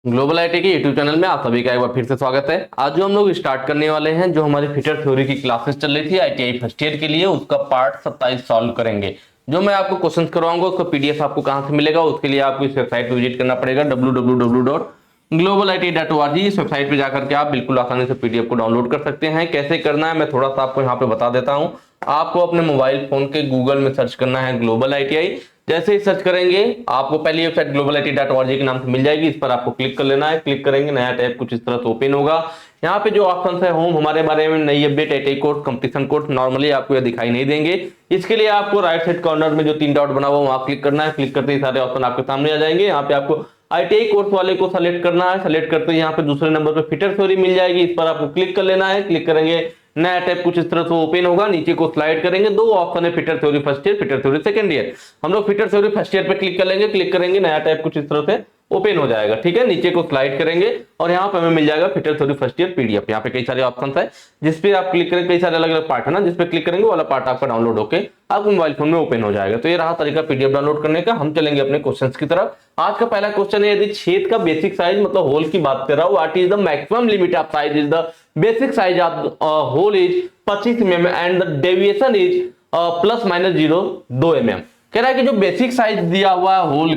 Global IT के YouTube channel में आप सभी का एक बार फिर से स्वागत है। आज जो हम लोग स्टार्ट करने वाले हैं, जो हमारी फिटर थ्योरी की क्लासेस चल रही थी आईटीआई फर्स्ट ईयर के लिए, उसका पार्ट 27 सॉल्व करेंगे। जो मैं आपको क्वेश्चंस करवाऊंगा उसका पीडीएफ आपको कहां से मिलेगा, उसके लिए आपको इस वेबसाइट पर विजिट करना पड़ेगा www.globalit.org। इस वेबसाइट पे जाकर के आप बिल्कुल आसानी से पीडीएफ को डाउनलोड कर सकते हैं। कैसे करना है मैं थोड़ा सा आपको यहाँ पे बता देता हूँ। आपको अपने मोबाइल फोन के गूगल में सर्च करना है ग्लोबल आईटीआई। जैसे ही सर्च करेंगे आपको पहली वेबसाइट globalit.org के नाम से मिल जाएगी। इस पर आपको क्लिक कर लेना है। क्लिक करेंगे नया टैब कुछ इस तरह से ओपन होगा। यहाँ पे जो ऑप्शन है होम, हमारे बारे में, नई update, ITI course, competition course, normally आपको ये दिखाई नहीं देंगे। इसके लिए आपको राइट साइड कॉर्नर में जो 3 डॉट बना हुआ वहां क्लिक करना है। क्लिक करते ही सारे ऑप्शन आपके सामने आ जाएंगे। यहाँ पे आपको आईटीआई कोर्स वाले को सेलेक्ट करना है। सेलेक्ट करते ही यहाँ पे दूसरे नंबर पे फिटर थ्योरी मिल जाएगी। इस पर आपको क्लिक कर लेना है। क्लिक करेंगे नया टैब कुछ इस तरह से ओपन होगा। नीचे को स्लाइड करेंगे, दो ऑप्शन है, fitter theory first year, fitter theory second year. हम लोग फिटर थ्योरी फर्स्ट ईयर पे क्लिक कर लेंगे। क्लिक करेंगे नया टैब कुछ इस तरह से ओपन हो जाएगा। ठीक है, नीचे को स्लाइड करेंगे और यहाँ पे हमें मिल जाएगा fitter theory first year PDF. यहाँ पे कई सारे ऑप्शन है जिसपे आप क्लिक करेंगे, कई सारे अलग अलग पार्ट है ना, जिसपे क्लिक करेंगे वाला पार्ट आपका डाउनलोड होकर आपको मोबाइल फोन में ओपन हो जाएगा। तो ये रहा तरीका पीडीएफ डाउनलोड करने का। हम चलेंगे अपने क्वेश्चंस की तरफ। आज का पहला क्वेश्चन है, यदि छेद का बेसिक साइज मतलब होल की बात कर रहा हूं, what is the maximum limit of size is the basic size of hole is 25 mm and the deviation is plus minus 2 mm। कह रहा है कि जो बेसिक साइज दिया हुआ है होल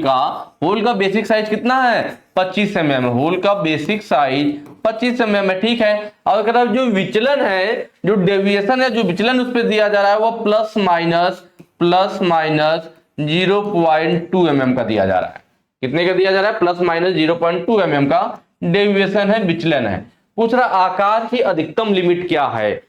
का बेसिक साइज कितना है 25 mm। होल का बेसिक साइज 25 mm है। ठीक है, और कह रहा है जो विचलन है, जो डेविएशन है, जो विचलन उस पर दिया जा रहा है वो प्लस माइनस 0.2 mm का दिया जा रहा है। कितने का दिया जा रहा है? प्लस माइनस 0.2 mm का डेविएशन है, विचलन है। पूछ रहा आकार की अधिकतम लिमिट क्या है।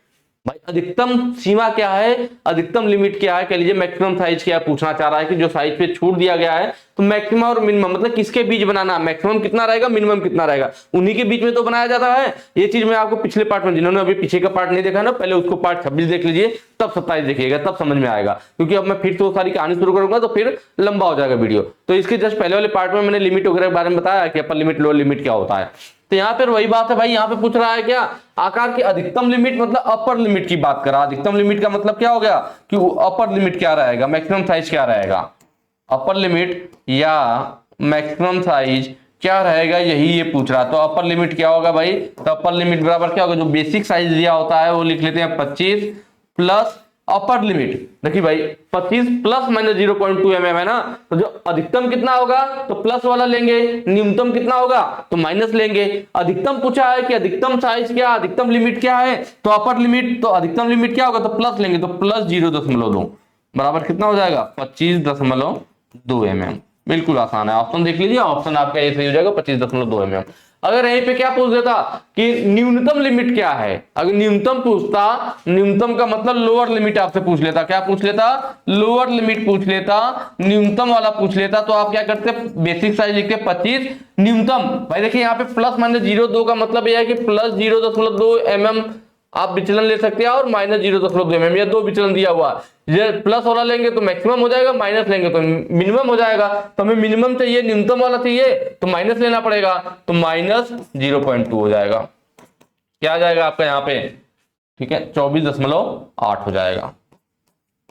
भाई अधिकतम सीमा क्या है, अधिकतम लिमिट क्या है, कह लीजिए मैक्सिमम साइज क्या पूछना चाह रहा है कि जो साइज पे छूट दिया गया है तो मैक्सिमम और मिनिमम मतलब किसके बीच बनाना, मैक्सिमम कितना रहेगा, मिनिमम कितना रहेगा, उन्हीं के बीच में तो बनाया जाता है। ये चीज मैं आपको पिछले पार्ट में, जिन्होंने अभी पीछे का पार्ट नहीं देखा ना, पहले उसको पार्ट 26 देख लीजिए, तब 27 देखिएगा, तब समझ में आएगा। क्योंकि अब मैं फिर से वो सारी कहानी शुरू करूंगा तो फिर लंबा हो जाएगा वीडियो। तो इसके जस्ट पहले वाले पार्ट में मैंने लिमिट वगैरह के बारे में बताया कि अपर लिमिट, लोअर लिमिट क्या होता है। तो यहाँ पर वही बात है भाई, यहाँ पे पूछ रहा है क्या, आकार की अधिकतम लिमिट मतलब अपर लिमिट की बात कर रहा है। अधिकतम लिमिट का मतलब क्या हो गया कि अपर लिमिट क्या रहेगा, मैक्सिमम साइज क्या रहेगा, अपर लिमिट या मैक्सिमम साइज क्या रहेगा, यही ये पूछ रहा। तो अपर लिमिट क्या होगा भाई, तो अपर लिमिट बराबर क्या होगा, जो बेसिक साइज दिया होता है वो लिख लेते हैं 25 प्लस अपर लिमिट। देखिए भाई 25 प्लस माइनस 0.2 mm है ना, तो जो अधिकतम कितना होगा तो प्लस वाला लेंगे, न्यूनतम कितना होगा तो माइनस लेंगे। अधिकतम पूछा है कि अधिकतम साइज क्या, अधिकतम लिमिट क्या है, तो अपर लिमिट, तो अधिकतम लिमिट क्या होगा तो प्लस लेंगे, तो प्लस 0.2 बराबर कितना हो जाएगा 25.2 mm। बिल्कुल आसान है, ऑप्शन देख लीजिए, ऑप्शन आपका ये सही हो जाएगा 25.2 mm। अगर यहीं पे क्या पूछ देता कि न्यूनतम लिमिट क्या है, अगर न्यूनतम पूछता, न्यूनतम का मतलब लोअर लिमिट आपसे पूछ लेता, क्या पूछ लेता, लोअर लिमिट पूछ लेता, न्यूनतम वाला पूछ लेता, तो आप क्या करते, बेसिक साइज लिखते 25, न्यूनतम भाई देखिए यहाँ पे प्लस माइनस 0.2 का मतलब यह है कि प्लस 0.2 mm आप विचलन ले सकते हैं और माइनस 0.2 mm, या दो विचलन दिया हुआ है। प्लस वाला लेंगे तो मैक्सिमम हो जाएगा, माइनस लेंगे तो मिनिमम हो जाएगा। तो हमें मिनिमम चाहिए, न्यूनतम वाला चाहिए, तो माइनस लेना पड़ेगा, तो माइनस 0.2 हो जाएगा। क्या आ जाएगा आपका यहाँ पे, ठीक है 24.8 हो जाएगा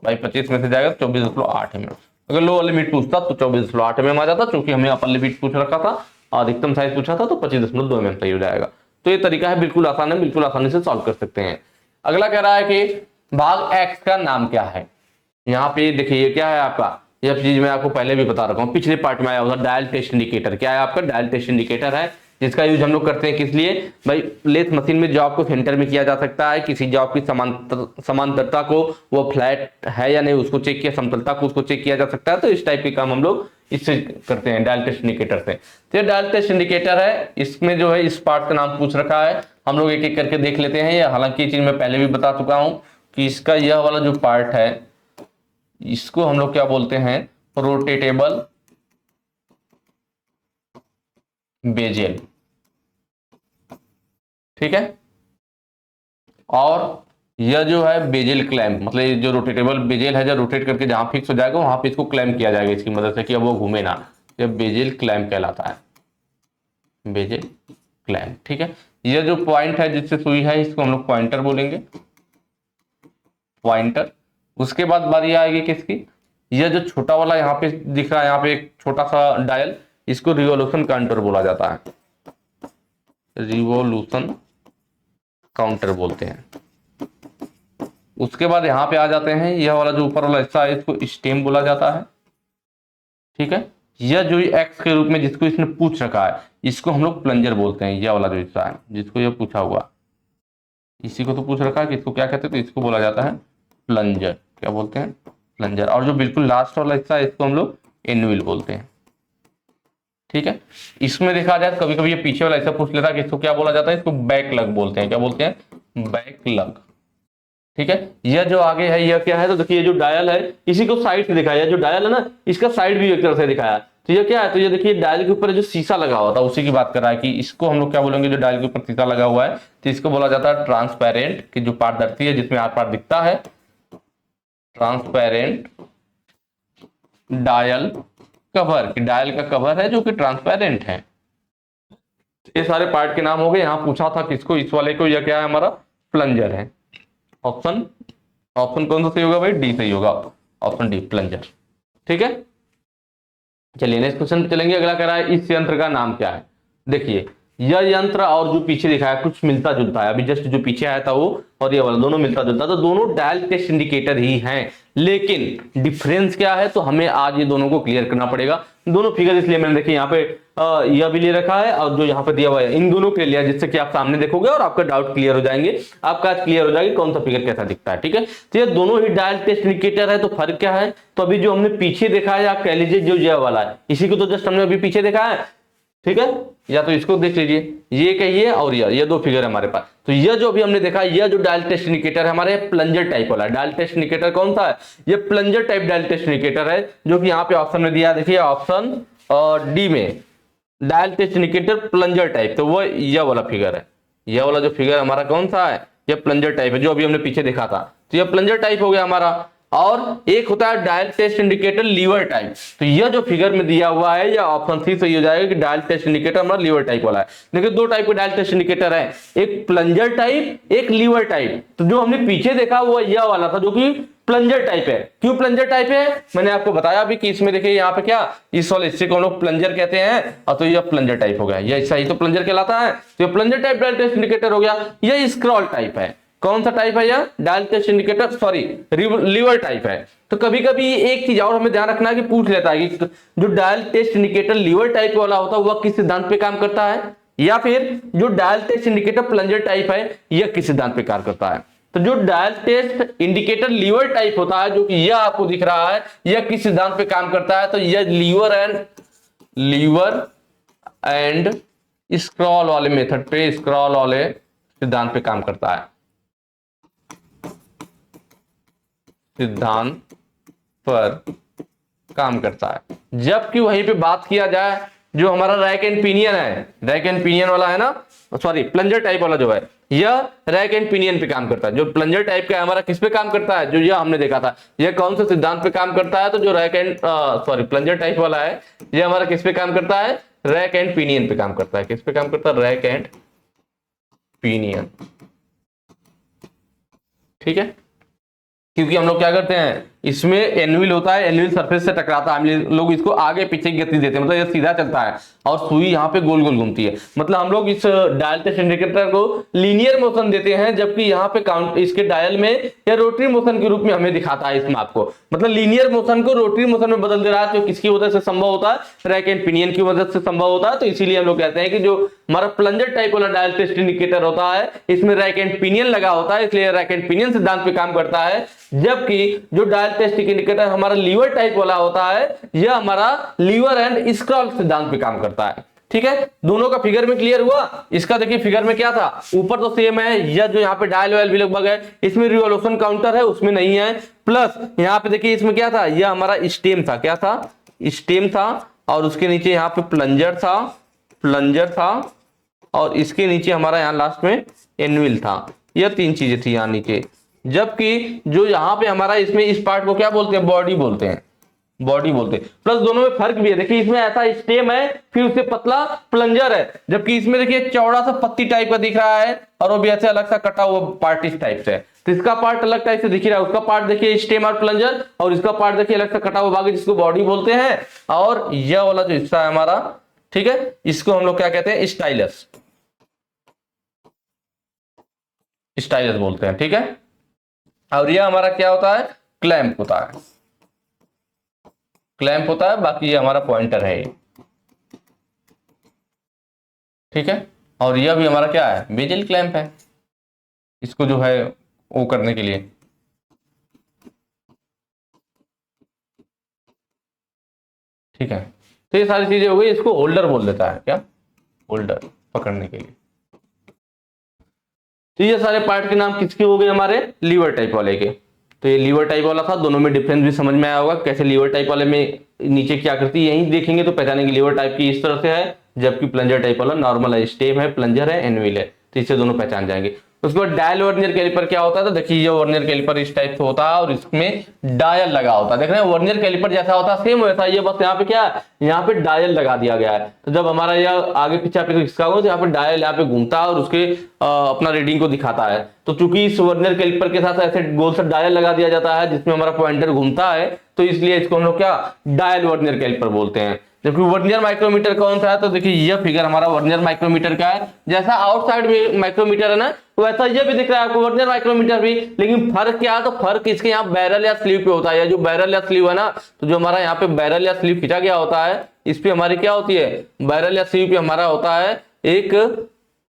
भाई, 25 में से जाएगा 24.8 mm। अगर लोअर लिमिट पूछता तो 24.8 mm आ जाता, क्योंकि हमने अपर लिमिट पूछ रखा था, अधिकतम साइज पूछा था, तो 25.2 mm सही हो जाएगा। तो ये तरीका है, बिल्कुल आसान है, बिल्कुल आसानी से सॉल्व कर सकते हैं। अगला कह रहा है कि भाग एक्स का नाम क्या है। यहाँ पे देखिए ये क्या है आपका, यह चीज मैं आपको पहले भी बता रखा हूँ, पिछले पार्ट में आया होगा, डायल टेस्ट इंडिकेटर। क्या है आपका, डायल टेस्ट इंडिकेटर है, जिसका यूज हम लोग करते हैं किस लिए भाई, लेथ मशीन में जॉब को सेंटर में किया जा सकता है, किसी जॉब की समांतरता को, वो फ्लैट है या नहीं उसको चेक किया, समतलता को उसको चेक किया जा सकता है। तो इस टाइप के काम हम लोग इससे करते हैं, डायल टेस्ट इंडिकेटर से। तो ये डायल टेस्ट इंडिकेटर है, इसमें जो है इस पार्ट का नाम पूछ रखा है, हम लोग एक एक करके देख लेते हैं। ये हालांकि ये चीज मैं पहले भी बता चुका हूं कि इसका यह वाला जो पार्ट है इसको हम लोग क्या बोलते हैं, रोटेटेबल बेजेल। ठीक है, और यह जो है बेजेल क्लैंप, मतलब ये जो रोटेटेबल बेजेल है, जो रोटेट करके जहां फिक्स हो जाएगा वहां पे इसको क्लैंप किया जाएगा इसकी मदद से कि अब वो घूमे ना, ये बेजेल क्लैंप कहलाता है, बेजेल क्लैंप। ठीक है, यह जो पॉइंट है जिससे सुई है इसको हम लोग पॉइंटर बोलेंगे, पॉइंटर। उसके बाद बारी आएगी किसकी, यह जो छोटा वाला यहाँ पे दिख रहा है, यहाँ पे एक छोटा सा डायल, इसको रिवोल्यूशन काउंटर बोला जाता है। रिवॉल्यूशन काउंटर बोलते हैं। उसके बाद यहाँ पे आ जाते हैं, यह वाला जो ऊपर वाला हिस्सा है इसको स्टेम बोला जाता है। ठीक है, यह जो एक्स के रूप में जिसको इसने पूछ रखा है इसको हम लोग प्लंजर बोलते हैं। यह वाला जो हिस्सा है जिसको यह पूछा हुआ, इसी को तो पूछ रखा है कि इसको क्या कहते हैं, तो इसको बोला जाता है प्लंजर। क्या बोलते हैं? प्लंजर। और जो बिल्कुल लास्ट वाला हिस्सा है इसको हम लोग एनविल बोलते हैं। ठीक है, इसमें देखा जाए कभी कभी ये पीछे वाला ऐसा पूछ लेता है कि इसको क्या बोला जाता है, इसको बैकलग बोलते हैं। क्या बोलते हैं? बैकलग। ठीक है, यह जो आगे है यह क्या है, तो देखिए जो डायल है इसी को साइड से दिखाया, जो डायल है ना इसका साइड भी एक तरह से दिखाया। तो ये क्या है, तो ये देखिए डायल के ऊपर जो शीशा लगा हुआ था उसी की बात कर रहा है कि इसको हम लोग क्या बोलेंगे, जो डायल के ऊपर शीशा लगा हुआ है तो इसको बोला जाता है ट्रांसपेरेंट, की जो पारदर्शी है जिसमें आर पार दिखता है, ट्रांसपेरेंट डायल कवर। कि डायल का कवर है जो कि ट्रांसपेरेंट है। ये सारे पार्ट के नाम हो गए। यहां पूछा था किसको, इस वाले को, यह क्या है हमारा प्लंजर है। ऑप्शन कौन सा सही होगा भाई? डी सही होगा, ऑप्शन डी प्लंजर। ठीक है, चलिए नेक्स्ट क्वेश्चन पे चलेंगे। अगला कह रहा है इस यंत्र का नाम क्या है। देखिए यह यंत्र और जो पीछे दिखाया कुछ मिलता जुलता है। अभी जस्ट जो पीछे आया था वो और ये वाला दोनों मिलता जुलता, तो दोनों डायल टेस्ट इंडिकेटर ही हैं, लेकिन डिफरेंस क्या है तो हमें आज ये दोनों को क्लियर करना पड़ेगा। दोनों फिगर इसलिए मैंने देखिए यहाँ पे यह भी ले रखा है और जो यहाँ पे दिया हुआ है इन दोनों के लिया, जिससे कि आप सामने देखोगे और आपका डाउट क्लियर हो जाएंगे, आपका आज क्लियर हो जाएगी कौन सा फिगर कैसा दिखता है। ठीक है, तो ये दोनों ही डायल टेस्ट इंडिकेटर है। तो फर्क क्या है, तो अभी जो हमने पीछे देखा है, आप कह लीजिए जो यह वाला है इसी को तो जस्ट हमने अभी पीछे देखा है। ठीक है, या तो इसको देख लीजिए, ये कहिए और ये दो फिगर है हमारे पास। तो यह जो अभी हमने देखा, यह जो डायल टेस्ट इंडिकेटर है हमारे प्लंजर टाइप वाला। डायल टेस्ट इंडिकेटर कौन सा है? ये plunger type dial test indicator है, जो कि यहाँ पे ऑप्शन में दिया है। देखिए ऑप्शन डी में dial test indicator plunger type, तो वो यह वाला फिगर है। यह वाला जो फिगर हमारा कौन सा है, यह प्लंजर टाइप है, जो अभी हमने पीछे देखा था। तो यह प्लंजर टाइप हो गया हमारा। और एक होता है dial test indicator lever type. तो यह जो फिगर में दिया हुआ है, यह ऑप्शन सी सही हो जाएगा कि डायल टेस्ट इंडिकेटर हमारा लीवर टाइप वाला है। देखिए दो टाइप के डायल टेस्ट इंडिकेटर है, एक प्लंजर टाइप, एक लीवर टाइप। तो जो हमने पीछे देखा वो यह वाला था जो कि प्लंजर टाइप है। क्यों प्लंजर टाइप है, मैंने आपको बताया अभी कि इसमें देखिए यहाँ पे क्या, इस वाले हिस्से को हम लोग प्लंजर कहते हैं, और तो यह प्लंजर टाइप हो गया। यह हिस्सा ही तो प्लंजर कहलाता है, तो यह plunger type dial test indicator हो गया। यह स्क्रॉल टाइप है। कौन सा टाइप है यह? Dial test indicator, sorry lever type है। तो कभी कभी एक चीज और हमें ध्यान रखना है कि पूछ लेता है कि जो dial test indicator lever type वाला होता है वह किस सिद्धांत पे काम करता है, या फिर जो dial test indicator plunger type है यह किस सिद्धांत पे कार्य करता है। तो जो dial test indicator lever type होता है, जो कि यह आपको दिख रहा है, यह किस सिद्धांत पे काम करता है, तो यह लीवर एंड स्क्रॉल वाले मेथड पे, स्क्रॉल वाले सिद्धांत पे काम करता है। सिद्धांत पर काम करता है। जबकि वहीं पे बात किया जाए जो हमारा रैक एंड पिनियन है, रैक एंड पिनियन वाला है ना, सॉरी प्लंजर टाइप वाला जो है, यह रैक एंड पिनियन पे काम करता है। जो प्लंजर टाइप का है हमारा किस पे काम करता है, जो यह हमने देखा था, यह कौन से सिद्धांत पे काम करता है, तो जो rack and sorry plunger type वाला है यह हमारा किस पे काम करता है, रैक एंड पिनियन पे काम करता है। किस पे काम करता है? Rack and pinion. ठीक है, क्योंकि हम लोग क्या करते हैं, इसमें एनविल होता है, एनविल सरफेस से टकराता है, हम लोग इसको आगे पीछे की गति देते हैं, मतलब ये सीधा चलता है और सुई यहाँ पे गोल गोल घूमती है। मतलब हम लोग इस डायल टेस्ट इंडिकेटर को लीनियर मोशन देते हैं, जबकि यहाँ पे काउंट इसके डायल में या रोटरी मोशन के रूप में हमें दिखाता है इस माप को। मतलब लीनियर मोशन को रोटरी मोशन में बदल दे रहा है, तो किसकी वजह से संभव होता है? रैक एंड पिनियन की मदद से संभव होता है। तो इसीलिए हम लोग कहते हैं कि जो हमारा प्लंजर टाइप वाला डायल टेस्ट इंडिकेटर होता है इसमें रैक एंड पिनियन लगा होता है, इसलिए रैक एंड पिनियन सिद्धांत पे काम करता है। जबकि जो डायल टेस्ट इंडिकेटर हमारा लीवर टाइप वाला होता है यह हमारा लीवर एंड स्क्रॉल सिद्धांत पे काम करता है। ठीक है, दोनों का फिगर में क्लियर हुआ। इसका देखिए फिगर में क्या था, ऊपर तो सेम है, यह जो यहाँ पे डायल वायल भी लगभग है, इसमें रिवॉल्यूशन काउंटर है उसमें नहीं है। प्लस यहाँ पे देखिए इसमें क्या था, यह हमारा स्टेम था। क्या था? स्टेम था। और उसके नीचे यहाँ पे प्लंजर था और इसके नीचे हमारा यहाँ लास्ट में एनविल था। यह तीन चीजें थी यहाँ नीचे। जबकि जो यहाँ पे हमारा इसमें इस पार्ट को क्या बोलते हैं? बॉडी बोलते हैं, बॉडी बोलते हैं। प्लस दोनों में फर्क भी है, देखिए इसमें ऐसा स्टेम है फिर उससे पतला प्लंजर है, जबकि इसमें देखिए चौड़ा सा पत्ती टाइप का दिख रहा है और वो भी ऐसे अलग सा कटा हुआ पार्ट इस टाइप से है। तो इसका पार्ट अलग टाइप से दिख रहा है, उसका पार्ट देखिए स्टेम और प्लंजर, और इसका पार्ट देखिए अलग सा कटा हुआ भाग जिसको बॉडी बोलते हैं। और यह वाला जो हिस्सा है हमारा, ठीक है, इसको हम लोग क्या कहते हैं? स्टाइलस। स्टाइलस बोलते हैं, ठीक है। और ये हमारा क्या होता है, क्लैंप होता है, क्लैंप होता है, बाकी ये हमारा पॉइंटर है ये, ठीक है। और यह भी हमारा क्या है, बेजल क्लैंप है, इसको जो है वो करने के लिए, ठीक है। तो ये सारी चीजें हो गई, इसको होल्डर बोल देता है, क्या, होल्डर, पकड़ने के लिए। तो ये सारे पार्ट के नाम किसके हो गए, हमारे लीवर टाइप वाले के। तो ये लीवर टाइप वाला था, दोनों में डिफरेंस भी समझ में आया होगा, कैसे लीवर टाइप वाले में नीचे क्या करती है, यही देखेंगे तो पहचानेंगे लीवर टाइप की इस तरह से है, जबकि प्लंजर टाइप वाला नॉर्मल है, स्टेम है, प्लंजर है, एनविल है, तो इससे दोनों पहचान जाएंगे। उसके बाद डायल वर्नियर कैलिपर क्या होता है, तो देखिए ये वर्नियर कैलिपर इस टाइप से होता है और इसमें डायल लगा होता है, देख रहे हैं वर्नियर कैलिपर जैसा होता है सेम वैसा, ये बस यहाँ पे क्या है, यहाँ पे डायल लगा दिया गया है। तो जब हमारा यह आगे पीछे पे खिसका हो तो यहाँ पे डायल यहाँ पे घूमता है और उसके अपना रीडिंग को दिखाता है। तो चूंकि इस वर्नियर कैलिपर के साथ ऐसे गोल सा डायल लगा दिया जाता है जिसमें हमारा पॉइंटर घूमता है, तो इसलिए इसको हम लोग क्या डायल वर्नियर कैलिपर बोलते हैं। जबकि वर्नियर माइक्रोमीटर कौन सा है, तो देखिए यह फिगर हमारा वर्नियर माइक्रोमीटर का है, जैसा आउटसाइड में माइक्रोमीटर है ना वैसा ये भी दिख रहा है आपको वर्नियर माइक्रोमीटर भी, लेकिन फर्क क्या है, तो फर्क इसके यहाँ बैरल या स्लीव पे होता है। जो बैरल या स्लीव है ना, तो जो हमारा यहाँ पे बैरल या स्लीव खींचा गया होता है, इस पे हमारी क्या होती है, बैरल या स्लीव पे हमारा होता है एक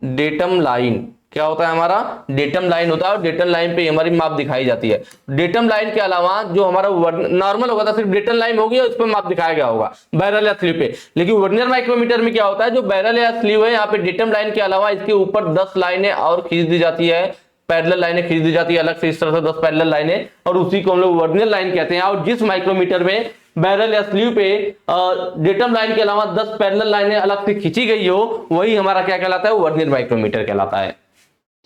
डेटम लाइन, क्या होता है हमारा डेटम लाइन होता है, और डेटम लाइन पे हमारी माप दिखाई जाती है। डेटम लाइन के अलावा जो हमारा नॉर्मल होगा था सिर्फ डेटम लाइन होगी और इस पे माप दिखाया गया होगा बैरल या स्लीव पे। लेकिन वर्नियर माइक्रोमीटर में क्या होता है, जो बैरल या स्लीव है यहाँ पे डेटम लाइन के अलावा इसके ऊपर 10 लाइनें और खींच दी जाती है, पैरेलल लाइनें खींच दी जाती है अलग से, इस तरह से 10 पैरेलल लाइनें, और उसी को हम लोग वर्नियर लाइन कहते हैं। और जिस माइक्रोमीटर में बैरल या स्लीव पे डेटम लाइन के अलावा 10 पैरेलल लाइनें अलग से खींची गई हो, वही हमारा क्या कहलाता है, वर्नियर माइक्रोमीटर कहलाता है।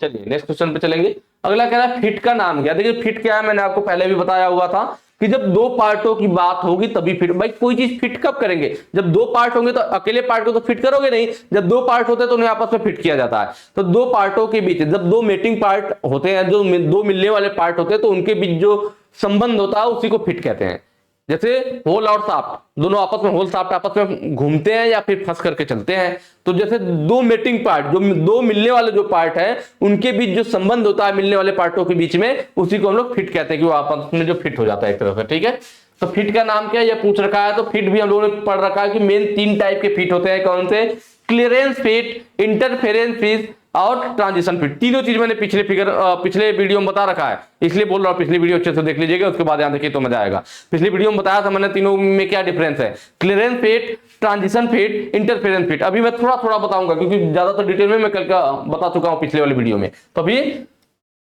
चलिए नेक्स्ट क्वेश्चन पे चलेंगे। अगला कह रहा है फिट का नाम क्या। देखिए फिट क्या है, मैंने आपको पहले भी बताया हुआ था कि जब दो पार्टों की बात होगी तभी फिट। भाई कोई चीज फिट कब करेंगे, जब दो पार्ट होंगे, तो अकेले पार्ट को तो फिट करोगे नहीं, जब दो पार्ट होते हैं तो उन्हें आपस में फिट किया जाता है। तो दो पार्टों के बीच जब दो मेटिंग पार्ट होते हैं, जो दो मिलने वाले पार्ट होते हैं, तो उनके बीच जो संबंध होता है उसी को फिट कहते हैं। जैसे होल और साफ्ट दोनों आपस में, होल साफ्ट आपस में घूमते हैं या फिर फंस करके चलते हैं, तो जैसे दो मेटिंग पार्ट, जो दो मिलने वाले जो पार्ट है उनके बीच जो संबंध होता है मिलने वाले पार्टों के बीच में, उसी को हम लोग फिट कहते हैं, कि वो आपस में जो फिट हो जाता है एक तरह से, ठीक है। तो फिट का नाम क्या है ये पूछ रखा है। तो फिट भी हम लोगों ने पढ़ रखा है कि मेन 3 टाइप के फिट होते हैं, कौन से, क्लियरेंस फिट, इंटरफेरेंस फिट और ट्रांजिशन फिट। तीनों चीज मैंने पिछले वीडियो में बता रखा है, इसलिए बोल रहा हूं पिछली वीडियो अच्छे से देख लीजिएगा, उसके बाद यहां देखिए तो मजा आएगा। पिछली वीडियो में बताया था मैंने तीनों में क्या डिफरेंस है, clearance fit, transition fit, interference fit. अभी मैं थोड़ा थोड़ा बताऊंगा क्योंकि ज्यादातर डिटेल में मैं कल का बता चुका हूं पिछले वाले वीडियो में, तो अभी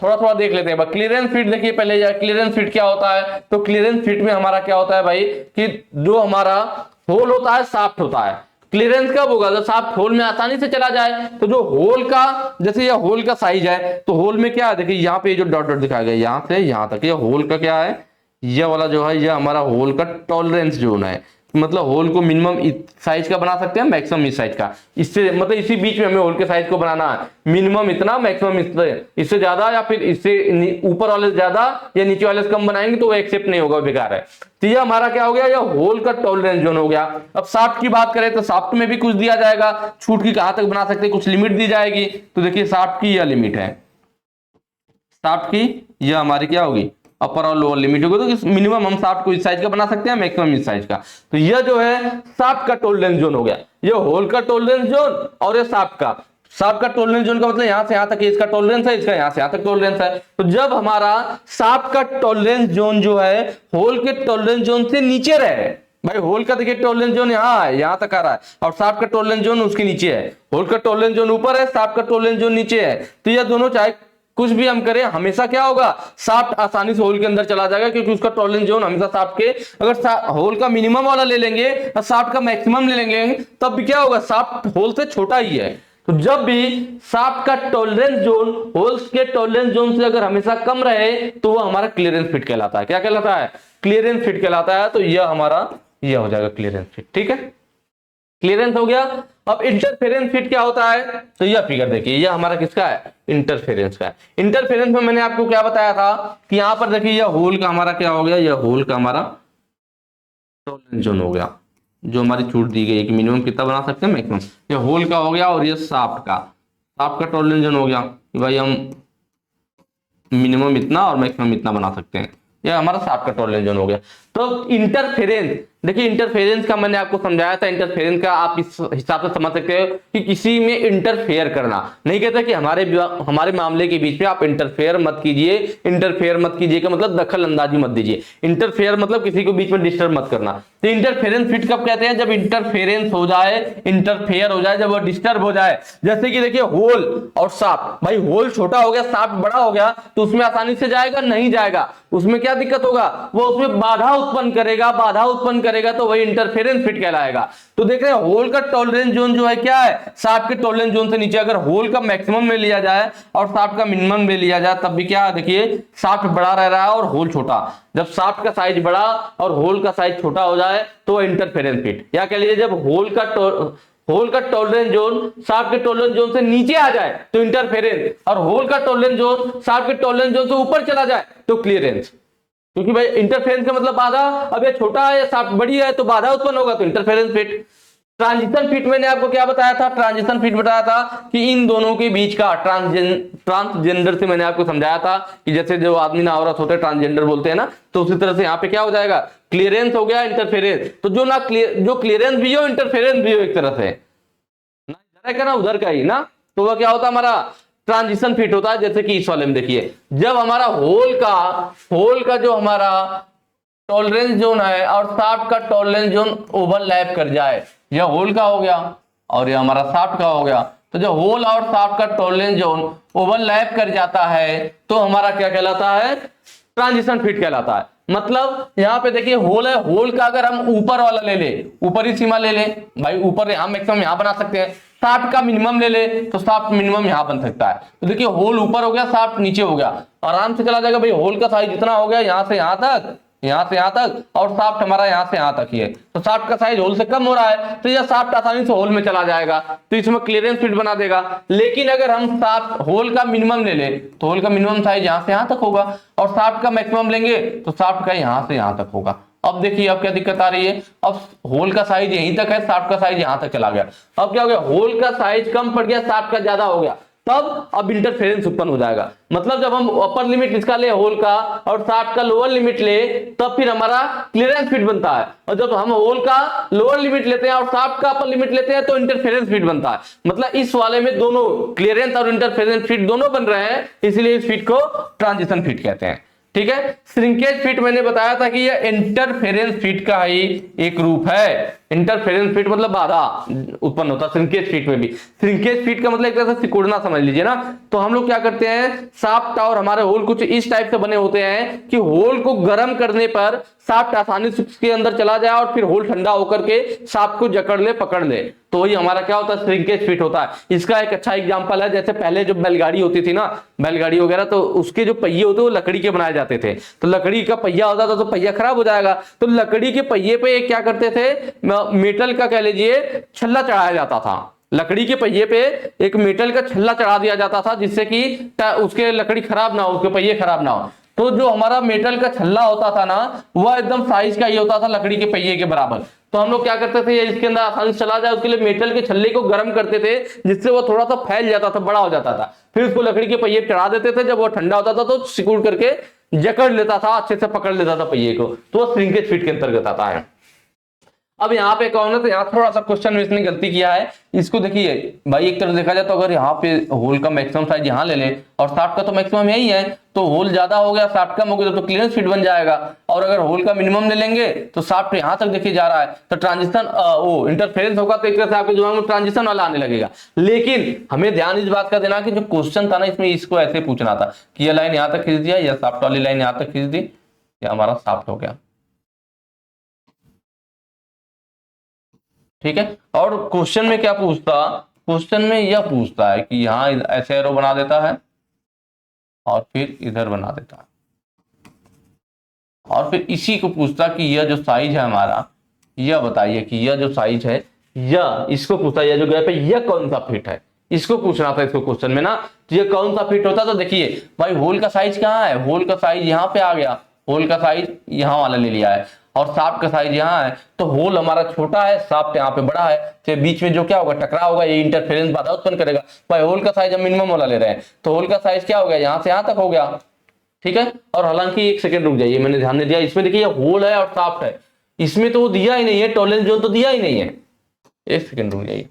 थोड़ा थोड़ा देख लेते हैं। क्लियरेंस फिट देखिए पहले, क्लियरेंस फिट क्या होता है, तो क्लियरेंस फिट में हमारा क्या होता है भाई, कि जो हमारा होल होता है साफ्ट होता है। क्लियरेंस कब होगा, जब साफ्ट होल में आसानी से चला जाए। तो जो होल का, जैसे ये होल का साइज है, तो होल में क्या है, देखिए यहाँ पे जो डॉट डॉट दिखाया गया यहां से यहां तक, ये होल का क्या है, ये वाला जो है ये हमारा होल का टॉलरेंस जोन है। मतलब होल को मिनिमम इस साइज का बना सकते हैं, मैक्सिमम इस साइज का, इससे मतलब इसी बीच में हमें होल के साइज को बनाना है, मिनिमम इतना, मैक्सिमम इससे ज्यादा या फिर इससे ऊपर वाले से ज्यादा या नीचे वाले से कम बनाएंगे तो वो एक्सेप्ट नहीं होगा, बेकार है। तो ये हमारा क्या हो गया, ये होल का टॉलरेंस जोन हो गया। अब साफ्ट की बात करें तो साफ्ट में भी कुछ दिया जाएगा, छूट की कहां तक बना सकते हैं, कुछ लिमिट दी जाएगी। तो देखिए साफ्ट की यह लिमिट है, साफ्ट की यह हमारी क्या होगी, अपर और लोअर लिमिट होगी। तो मिनिमम हम साफ्ट को इस साइज का बना सकते हैं, मैक्सिमम इस साइज का। तो यह जो है साफ्ट का टॉलरेंस जोन हो गया, ये होल का टॉलरेंस जोन और ये साफ्ट का। साफ्ट का टॉलरेंस जोन का मतलब यहां से यहां तक इसका टॉलरेंस है, इसका यहां से यहां तक टॉलरेंस है। तो जब हमारा साफ्ट का टॉलरेंस जोन जो है होल के टॉलरेंस जोन से नीचे रहे, भाई होल का देखिए टॉलरेंस जोन यहाँ है, यहां तक आ रहा है, और साफ्ट का टॉलरेंस जोन उसके नीचे है। होल का टॉलरेंस जोन ऊपर है, साफ्ट का टॉलरेंस जोन नीचे है। तो यह दोनों चाहे कुछ भी हम करें, हमेशा क्या होगा, साफ्ट आसानी से होल के अंदर चला जाएगा, क्योंकि उसका टॉलरेंस जोन हमेशा साफ्ट के, अगर होल का मिनिमम वाला ले लेंगे और साफ्ट का मैक्सिमम ले लेंगे, तब भी क्या होगा, साफ्ट होल से छोटा ही है। तो जब भी साफ्ट का टॉलरेंस जोन होल्स के टॉलरेंस जोन से अगर हमेशा कम रहे, तो वो हमारा क्लियरेंस फिट कहलाता है। क्या कहलाता है, क्लियरेंस फिट कहलाता है। तो यह हमारा यह हो जाएगा क्लियरेंस फिट, ठीक है, क्लियरेंस हो गया। अब इंटरफेरेंस फिट क्या होता है, तो यह फिगर देखिए, यह हमारा किसका है, इंटरफेरेंस का है। इंटरफेरेंस में मैंने आपको क्या बताया था कि यहां पर देखिए यह होल का हमारा क्या हो गया, यह होल का हमारा टॉलरेंस जोन हो गया, जो हमारी छूट दी गई है कि मिनिमम कितना बना सकते हैं, मैक्सिमम। यह होल का हो गया, और यह साफ्ट का टॉलरेंस जोन हो गया कि भाई हम मिनिमम इतना और मैक्सिमम इतना बना सकते हैं। यह हमारा शाफ्ट का टॉलरेंस जोन हो गया। तो इंटरफेरेंस, देखिए इंटरफेरेंस का मैंने आपको समझाया था। इंटरफेरेंस का आप इस हिसाब से समझ सकते हो कि किसी में इंटरफेयर करना, नहीं कहता कि हमारे मामले के बीच में आप इंटरफेयर मत कीजिए। इंटरफेयर मत कीजिए का मतलब दखल अंदाजी मत दीजिए। इंटरफेयर मतलब किसी को बीच में डिस्टर्ब मत करना। तो इंटरफेरेंस फिट कब कहते हैं? जब इंटरफेरेंस हो जाए, इंटरफेयर हो जाए, जब वो डिस्टर्ब हो जाए। जैसे कि देखिए होल और शाफ्ट, भाई होल छोटा हो गया, शाफ्ट बड़ा हो गया, तो उसमें आसानी से जाएगा? नहीं जाएगा। उसमें क्या दिक्कत होगा? वो उसमें बाधा उत्पन्न करेगा, बाधा उत्पन्न करेगा, तो वही इंटरफेरेंस फिट कहलाएगा। तो देख रहे हैं होल का टॉलरेंस जोन जो है क्या है? शाफ्ट के टॉलरेंस जोन से नीचे। अगर होल का मैक्सिमम में लिया जाए और शाफ्ट का मिनिमम में लिया जाए, तब भी क्या देखिए शाफ्ट बड़ा रह रहा है और होल छोटा। जब शाफ्ट का साइज बड़ा और होल का साइज छोटा हो जाए तो इंटरफेरेंस फिट, या कह लीजिए जब होल का टॉलरेंस जोन शाफ्ट के टॉलरेंस जोन से नीचे आ जाए तो इंटरफेरेंस, और होल का टॉलरेंस जोन शाफ्ट के टॉलरेंस जोन से ऊपर चला जाए तो क्लियरेंस। क्योंकि भाई इंटरफेरेंस का मतलब बाधा, अब ये छोटा है या शाफ्ट बड़ी है तो बाधा उत्पन्न होगा, तो इंटरफेरेंस फिट। ट्रांजिशन फिट मैंने आपको क्या बताया था? ट्रांजिशन फिट बताया था कि इन दोनों के बीच का ट्रांसजेंडर से मैंने आपको समझाया था कि जैसे जो आदमी ना औरत होते हैं ट्रांसजेंडर बोलते हैं ना, तो उसी तरह से यहाँ पे क्या हो जाएगा? क्लियरेंस हो गया, इंटरफेरेंस। तो जो क्लियरेंस भी हो इंटरफेरेंस भी हो एक तरह से, ना इधर का ना उधर का ही ना, तो वह क्या होता है? हमारा ट्रांजिशन फिट होता है। जैसे कि इस वाले में देखिए, जब हमारा होल का जो हमारा टॉलरेंस जोन है और शाफ्ट का टॉलरेंस जोन ओवरलैप कर जाए, यह होल का हो गया और यह हमारा शाफ्ट का हो गया, तो जब होल और शाफ्ट का टॉलरेंस जोन ओवरलैप कर जाता है तो हमारा क्या कहलाता है? ट्रांजिशन फिट कहलाता है। मतलब यहां पे देखिए होल है, होल का अगर हम ऊपर वाला ले ले, ऊपरी सीमा ले ले, भाई ऊपर यहां मैक्सिमम यहां बना सकते हैं। शाफ्ट का मिनिमम ले ले तो शाफ्ट मिनिमम यहां बन सकता है। तो देखिए होल ऊपर हो गया, शाफ्ट नीचे हो गया, आराम से चला जाएगा। भाई होल का साइज जितना हो गया यहां से यहां तक, यहां से यहां तक, और शाफ्ट हमारा यहां से यहां तक ही है, तो शाफ्ट का साइज होल से कम हो रहा है, तो यह शाफ्ट आसानी से होल में चला जाएगा, तो इसमें क्लियरेंस फिट बना देगा। लेकिन अगर हम शाफ्ट होल का मिनिमम ले ले तो होल का मिनिमम साइज यहां से यहां तक होगा, और शाफ्ट का मैक्सिमम लेंगे तो शाफ्ट का यहां से यहां तक होगा। अब देखिए अब क्या दिक्कत आ रही है? अब होल का साइज यहीं तक है, शाफ्ट का साइज यहां तक चला गया। अब क्या हो गया? होल का साइज कम पड़ गया, शाफ्ट का ज्यादा हो गया, तब अब इंटरफेरेंस उत्पन्न हो जाएगा। मतलब जब हम अपर लिमिट इसका ले होल का और शाफ्ट का लोअर लिमिट ले, तब फिर हमारा क्लियरेंस फिट बनता है। और जब हम होल का लोअर लिमिट लेते हैं और शाफ्ट का अपर लिमिट लेते हैं तो इंटरफेरेंस फिट बनता है। मतलब इस वाले में दोनों क्लियरेंस और इंटरफेरेंस फिट दोनों बन रहे हैं, इसलिए इस फिट को ट्रांजिशन फिट कहते हैं। ठीक है। श्रिंकेज फिट मैंने बताया था कि यह इंटरफेरेंस फिट का ही एक रूप है। इंटरफेरेंस फिट मतलब बाधा उत्पन्न होता है श्रिंकेज फिट में भी। श्रिंकेज फिट का मतलब एक तरह से सिकुड़ना समझ लीजिए ना। तो हम लोग क्या करते हैं, शाफ्ट और हमारे होल कुछ इस टाइप से बने होते हैं कि होल को गर्म करने पर शाफ्ट आसानी से उसके अंदर चला जाए और फिर होल ठंडा होकर के शाफ्ट को जकड़ ले, पकड़ ले, तो वही हमारा क्या होता है, श्रिंकेज फिट होता है। इसका एक अच्छा एग्जांपल है, जैसे पहले जो बैलगाड़ी होती थी ना, बैलगाड़ी वगैरह, तो उसके जो पहिए होते वो लकड़ी के बनाए जाते थे। तो लकड़ी का पहिया होता था तो पहिया खराब हो जाएगा, तो लकड़ी के पहिए पे क्या करते थे, मेटल का कह लीजिए छल्ला चढ़ाया जाता था। लकड़ी के पहिए पे एक मेटल का छल्ला चढ़ा दिया जाता था, जिससे कि उसके लकड़ी खराब ना हो, उसके पहिए खराब ना हो। तो जो हमारा मेटल का छल्ला होता था ना, वह एकदम साइज का ही होता था, लकड़ी के पहिए के बराबर। तो हम लोग क्या करते थे, इसके अंदर आसानी से चला जाए उसके लिए मेटल के छल्ले को गर्म करते थे, जिससे वो थोड़ा सा फैल जाता था, बड़ा हो जाता था। फिर उसको लकड़ी के पहिए चढ़ा देते थे, जब वो ठंडा होता था तो सिकुड़ करके जकड़ लेता था, अच्छे से पकड़ लेता था पहिए को, तो वो श्रिंकेज फिट के अंतर्गत आता है। अब यहाँ पे कौन है, तो यहाँ थोड़ा सा क्वेश्चन में इसने गलती किया है। इसको देखिए भाई, एक तरह देखा जाए तो अगर यहाँ पे होल का मैक्सिमम साइज यहाँ ले ले और शाफ्ट का तो मैक्सिमम यही है, तो होल ज्यादा हो गया शाफ्ट कम हो गया, तो क्लियरेंस फिट बन जाएगा। और अगर होल का मिनिमम ले लेंगे तो शाफ्ट यहाँ तक देखिए जा रहा है, तो ट्रांजिशन वो इंटरफेरेंस होगा, तो एक तरह से आपके दिमाग में ट्रांजिशन वाला आने लगेगा। लेकिन हमें ध्यान इस बात का देना कि जो क्वेश्चन था ना, इसमें इसको ऐसे पूछना था कि यह लाइन यहाँ तक खींच दिया, या शाफ्ट वाली लाइन यहाँ तक खींच दी, या हमारा शाफ्ट हो गया। ठीक है। और क्वेश्चन में क्या पूछता, क्वेश्चन में यह पूछता है कि यहां ऐसे एरो बना देता है और फिर इधर बना देता है, और फिर इसी को पूछता कि यह जो साइज है हमारा, यह बताइए कि यह जो साइज है, यह इसको पूछता है, यह जो गैप है यह कौन सा फिट है, इसको पूछना था इसको क्वेश्चन में ना। तो यह कौन सा फिट होता, तो देखिए भाई होल का साइज कहाँ है, होल का साइज यहाँ पे आ गया, होल का साइज यहाँ वाला ले लिया है, और शाफ्ट का साइज यहाँ है, तो होल हमारा छोटा है, शाफ्ट यहाँ पे बड़ा है, तो बीच में जो क्या होगा, टकराव होगा, ये इंटरफेरेंस बाधा उत्पन्न करेगा। भाई होल का साइज हम मिनिमम वाला ले रहे हैं, तो होल का साइज क्या हो गया, यहाँ से यहाँ तक हो गया, ठीक है। और हालांकि एक सेकंड रुक जाइए, मैंने ध्यान नहीं दिया, इसमें देखिए होल है और शाफ्ट है, इसमें तो वो दिया ही नहीं है, टॉलरेंस जोन तो दिया ही नहीं है। एक सेकंड रुक जाइए,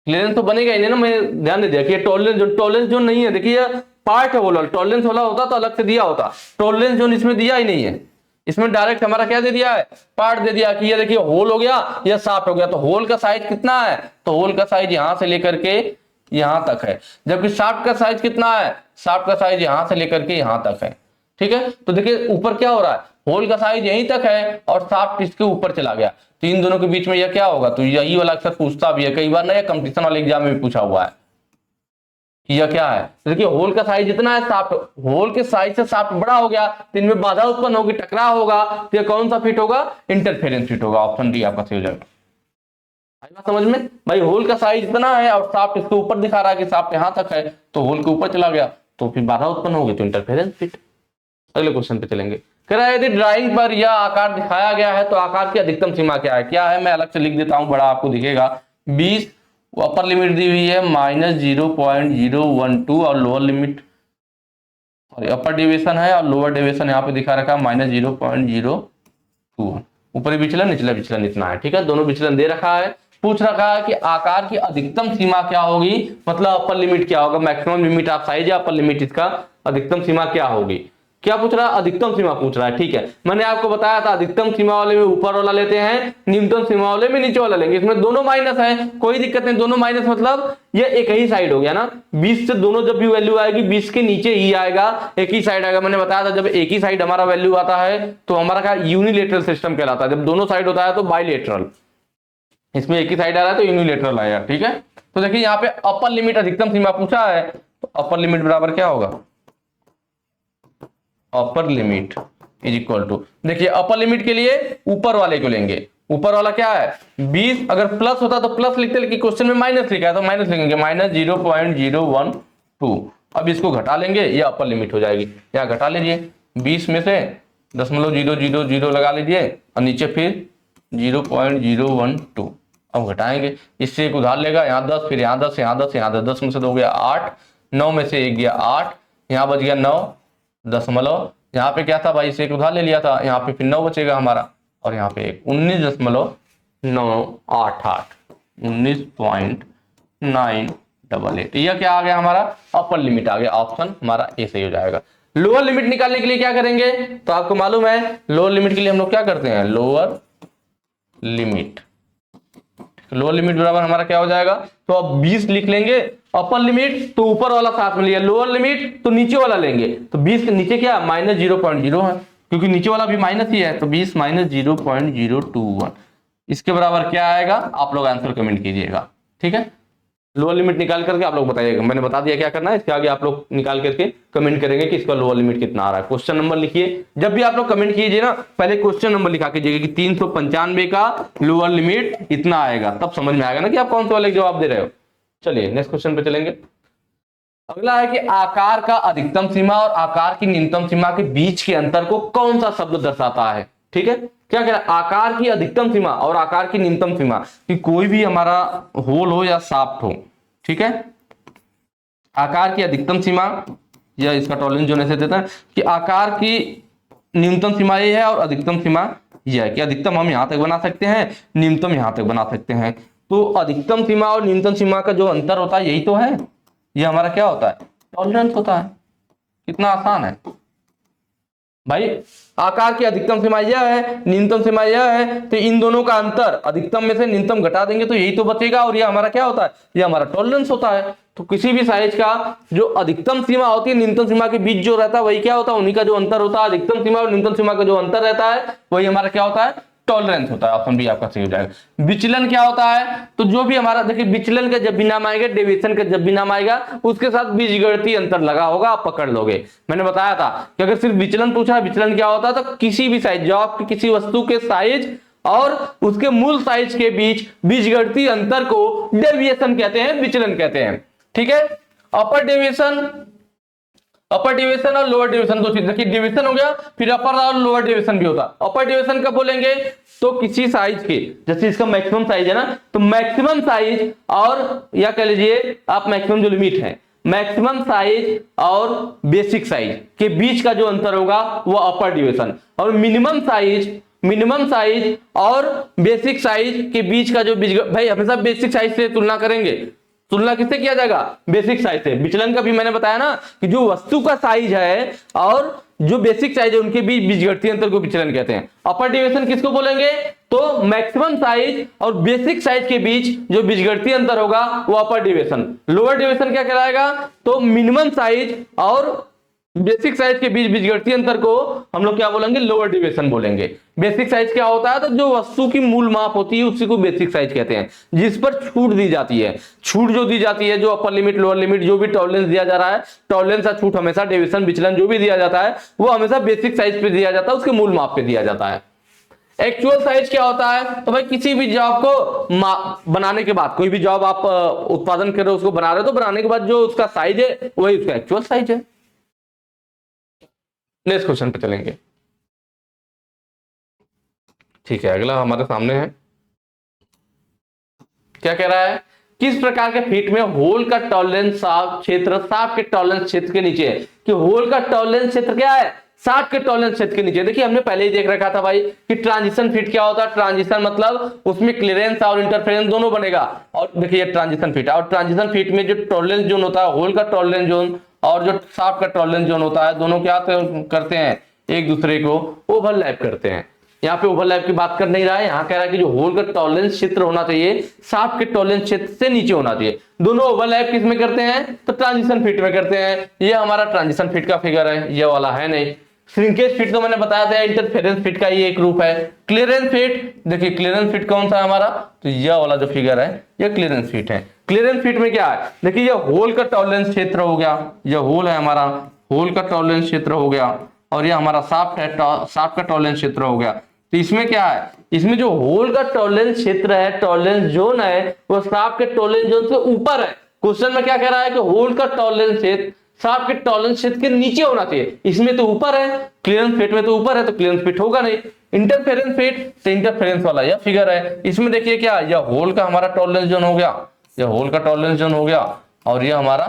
क्लियरेंस तो बनेगा ही नहीं ना, मैं ध्यान नहीं दिया कि टॉलरेंस जोन नहीं है। देखिए पार्ट है वो, टॉलरेंस वाला होता तो अलग से दिया होता, टॉलरेंस जोन इसमें दिया ही नहीं है। इसमें डायरेक्ट हमारा क्या दे दिया है, पार्ट दे दिया कि ये देखिए होल हो गया या शाफ्ट हो गया। तो होल का साइज कितना है, तो होल का साइज यहां से लेकर के यहां तक है, जबकि शाफ्ट का साइज कितना है, शाफ्ट का साइज यहां से लेकर के यहां तक है। ठीक है, तो देखिए ऊपर क्या हो रहा है, होल का साइज यहीं तक है और शाफ्ट इसके ऊपर चला गया, तो इन दोनों के बीच में यह क्या होगा, तो यही वाला अक्सर पूछता भी है कई बार ना, या कंपटीशन वाले एग्जाम में भी पूछा हुआ है कि यह क्या है। तो देखिए होल का साइज जितना है, शाफ्ट होल के साइज से शाफ्ट बड़ा हो गया, तो इनमें बाधा उत्पन्न होगी, टकराव होगा, तो यह कौन सा फिट होगा, इंटरफेरेंस फिट होगा। ऑप्शन डी आपका सही हो जाएगा। आई बात समझ में भाई, होल का साइज इतना है और शाफ्ट इसके ऊपर दिखा रहा है कि शाफ्ट यहां तक है, तो होल के ऊपर चला गया तो फिर बाधा उत्पन्न होगी, तो इंटरफेरेंस फिट। अगले क्वेश्चन पे चलेंगे। कह रहा है यदि ड्राइंग पर यह आकार दिखाया गया है तो आकार की अधिकतम सीमा क्या है। क्या है, मैं अलग से लिख देता हूं, बड़ा आपको दिखेगा। 20 अपर लिमिट दी हुई है -0.012 और lower limit, sorry upper deviation है और लोअर डेविएशन यहाँ पे दिखा रखा है -0.021। ऊपरी विचलन निचला विचलन इतना है, ठीक है, दोनों विचलन दे रखा है। पूछ रखा है कि आकार की अधिकतम सीमा क्या होगी, मतलब अपर लिमिट क्या होगा, मैक्सिमम लिमिट ऑफ साइज या अपर लिमिट इसका अधिकतम सीमा क्या होगी। क्या पूछ रहा है, अधिकतम सीमा पूछ रहा है। ठीक है, मैंने आपको बताया था अधिकतम सीमा वाले में ऊपर वाला लेते हैं, न्यूनतम सीमा वाले में नीचे वाला लेंगे। इसमें दोनों माइनस है, कोई दिक्कत नहीं, दोनों माइनस मतलब ये एक ही साइड हो गया ना, 20 से दोनों जब भी वैल्यू आएगी 20 के नीचे ही आएगा, एक ही साइड आएगा। मैंने बताया था जब एक ही साइड हमारा वैल्यू आता है तो हमारा क्या यूनिलेटरल सिस्टम कहलाता है, जब दोनों साइड होता है तो बाइलेटरल। इसमें एक ही साइड आ रहा है तो यूनिलेटरल आएगा। ठीक है, तो देखिए यहाँ पे अपर लिमिट अधिकतम सीमा पूछा है, तो अपर लिमिट बराबर क्या होगा, upper limit is equal to, देखिए अपर लिमिट के लिए ऊपर वाले को लेंगे, ऊपर वाला क्या है 20, अगर प्लस होता तो प्लस लिखते, लेकिन क्वेश्चन में माइनस लिखा है तो माइनस लिखेंगे, -0.012। अब इसको घटा लेंगे, ये अपर लिमिट हो जाएगी। यहाँ घटा लीजिए, 20 में से 0.000 लगा लीजिए और नीचे फिर 0.012। अब घटाएंगे, इससे एक उधार लेगा, यहाँ 10, फिर यहाँ 10, यहाँ 10, यहाँ 10, 10 में से 2 गया 8, 9 में से 1 गया 8, यहाँ बच गया 9 दशमलव, यहाँ पे क्या था भाई, इसे एक उधार ले लिया था, यहाँ पे फिर 9 बचेगा हमारा, और यहाँ पे 19.988, 19.988। यह क्या आ गया हमारा, अपर लिमिट आ गया। ऑप्शन हमारा ए सही हो जाएगा। लोअर लिमिट निकालने के लिए क्या करेंगे, तो आपको मालूम है लोअर लिमिट के लिए हम लोग क्या करते हैं, लोअर लिमिट, लोअर लिमिट बराबर हमारा क्या हो जाएगा, तो अब 20 लिख लेंगे, अपर लिमिट तो ऊपर वाला साथ में लिया, लोअर लिमिट तो नीचे वाला लेंगे, तो 20 के नीचे क्या -0.0 है, क्योंकि नीचे वाला भी माइनस ही है, तो 20 -0.021 इसके बराबर क्या आएगा, आप लोग आंसर कमेंट कीजिएगा। ठीक है, लोअर लिमिट निकाल करके आप लोग बताइएगा, मैंने बता दिया क्या करना है, इसके आगे आप लोग निकाल करके कमेंट करेंगे कि इसका लोअर लिमिट कितना आ रहा है। क्वेश्चन नंबर लिखिए, जब भी आप लोग कमेंट कीजिए ना पहले क्वेश्चन नंबर लिखा कीजिएगा कि 395 का लोअर लिमिट इतना आएगा, तब समझ में आएगा ना कि आप कौन से वाले जवाब दे रहे हो। चलिए नेक्स्ट क्वेश्चन पे चलेंगे। अगला है कि आकार का अधिकतम सीमा और आकार की न्यूनतम सीमा के बीच के अंतर को कौन सा शब्द दर्शाता है। ठीक है, क्या कह रहा है, आकार की अधिकतम सीमा और आकार की न्यूनतम सीमा, कि कोई भी हमारा होल हो या शाफ्ट हो, ठीक है, आकार की अधिकतम सीमा या इसका टॉलरेंस जोन ऐसे देता है कि आकार की न्यूनतम सीमा ये है और अधिकतम सीमा यह है कि अधिकतम हम यहां तक बना सकते हैं, न्यूनतम यहां तक बना सकते हैं। तो अधिकतम सीमा और न्यूनतम सीमा का जो अंतर होता है यही तो है, ये हमारा क्या होता है, टॉलरेंस होता है। कितना आसान है भाई, आकार की अधिकतम सीमा यह है, न्यूनतम सीमा यह है, तो इन दोनों का अंतर अधिकतम में से न्यूनतम घटा देंगे तो यही तो बचेगा, और ये हमारा क्या होता है, ये हमारा टॉलरेंस होता है। तो किसी भी साइज का जो अधिकतम सीमा होती है न्यूनतम सीमा के बीच जो रहता है वही क्या होता है, उन्हीं का जो अंतर होता है, अधिकतम सीमा और न्यूनतम सीमा का जो अंतर रहता है वही हमारा क्या होता है, टॉलरेंस होता है। ऑप्शन बी आपका सही हो जाएगा। विचलन क्या होता है, तो जो भी हमारा देखिए विचलन का जब भी नाम आएगा, डेविएशन का जब भी नाम आएगा, उसके साथ बीजगणितीय अंतर लगा होगा, आप पकड़ लोगे। मैंने बताया था कि अगर सिर्फ विचलन पूछा है, विचलन क्या होता है, तो किसी भी साइज, जो आपकी किसी वस्तु के साइज और उसके मूल साइज के बीच बीजगणितीय अंतर को डेविएशन कहते हैं, विचलन कहते हैं। ठीक है, अपर डेविएशन और लोअर डेविएशन, तो देखिए डिवीजन हो गया, फिर अपर और लोअर डेविएशन भी होता। अपर डेविएशन कब बोलेंगे, तो किसी साइज के, जैसे इसका मैक्सिमम साइज है ना, तो मैक्सिमम साइज और या कह लीजिए आप मैक्सिमम जो लिमिट है, मैक्सिमम साइज और बेसिक साइज के बीच का जो अंतर होगा वो अपर डेविएशन, और मिनिमम साइज और बेसिक साइज के बीच का जो भाई हमेशा बेसिक साइज से तुलना करेंगे। तुलना किससे किया जाएगा? बेसिक साइज से। विचलन का भी मैंने बताया ना कि जो वस्तु का साइज है और जो बेसिक साइज है उनके बीच बीजगणितीय अंतर को विचलन कहते हैं। अपर डेविएशन किसको बोलेंगे? तो मैक्सिमम साइज और बेसिक साइज के बीच जो बीजगणितीय अंतर होगा वो अपर डेविएशन। लोअर डेविएशन क्या कहलाएगा? तो मिनिमम साइज और बेसिक साइज के बीच बीजगणितीय अंतर को हम लोग क्या बोलेंगे? लोअर डेविएशन बोलेंगे। बेसिक साइज क्या होता है? तो जो वस्तु की मूल माप होती है उसी को बेसिक साइज कहते हैं, जिस पर छूट दी जाती है। छूट जो दी जाती है, जो अपर लिमिट लोअर लिमिट जो भी टॉलरेंस दिया जा रहा है, टॉलरेंस या छूट हमेशा डेविएशन विचलन जो भी दिया जाता है वो हमेशा बेसिक साइज पे दिया जाता है, उसके मूल माप पे दिया जाता है। एक्चुअल साइज क्या होता है? तो भाई किसी भी जॉब को बनाने के बाद, कोई भी जॉब आप उत्पादन कर रहे हो उसको बना रहे हो, तो बनाने के बाद जो उसका साइज है वही उसका एक्चुअल साइज है। नेक्स्ट क्वेश्चन पे चलेंगे। ठीक है, अगला हमारे सामने है, क्या कह रहा है? किस प्रकार के फीट में होल का टॉलरेंस क्षेत्र शाफ्ट के टॉलरेंस क्षेत्र के नीचे है? कि होल का टॉलरेंस क्षेत्र क्या है? शाफ्ट के टॉलरेंस क्षेत्र के नीचे। देखिए हमने पहले ही देख रखा था भाई कि ट्रांजिशन फीट क्या होता है। ट्रांजिशन मतलब उसमें क्लियरेंस और इंटरफेरेंस दोनों बनेगा। और देखिए ट्रांजिशन फीट, और ट्रांजिशन फीट में जो टॉलरेंस जोन होता है, होल का टॉलरेंस जोन और जो शाफ्ट का टॉलरेंस जोन होता है, दोनों क्या करते हैं? एक दूसरे को ओवरलैप करते हैं। यहाँ पे ओवरलैप की बात कर नहीं रहा है, यहाँ कह रहा है कि जो होल का टॉलरेंस क्षेत्र होना चाहिए शाफ्ट के टॉलरेंस क्षेत्र से नीचे होना चाहिए। दोनों ओवरलैप किस में करते हैं? तो ट्रांजिशन फीट में करते हैं। ये हमारा ट्रांजिशन फीट का फिगर है, ये वाला है नहीं। श्रिंकेज फीट तो मैंने बताया था, इंटरफेरेंस फीट का ये एक रूप है। क्लियरेंस फीट, देखिए क्लियरेंस फीट कौन सा है हमारा? तो यह वाला जो फिगर है ये क्लियरेंस फीट है। क्लियरेंस फीट में क्या है? देखिए ये होल का टॉलरेंस क्षेत्र हो गया, ये होल है हमारा, होल का टॉलरेंस क्षेत्र हो गया, और ये हमारा शाफ्ट है, शाफ्ट का टॉलरेंस क्षेत्र हो गया। तो इसमें क्या है? इसमें जो होल का टॉलरेंस क्षेत्र है, टॉलरेंस जोन है, वो शाफ्ट के टॉलरेंस जोन से ऊपर है। क्वेश्चन में क्या कह रहा है कि होल का टॉलरेंस क्षेत्र शाफ्ट के टॉलरेंस क्षेत्र के नीचे होना चाहिए। इसमें तो ऊपर है, क्लियरेंस फीट में तो ऊपर है, तो क्लियरेंस फीट होगा नहीं। इंटरफेरेंस फीट तो इंटरफेरेंस वाला यह फिगर है। इसमें देखिए क्या, यह होल का हमारा टॉलरेंस जोन हो गया, यह होल का टॉलरेंस जोन हो गया, और यह हमारा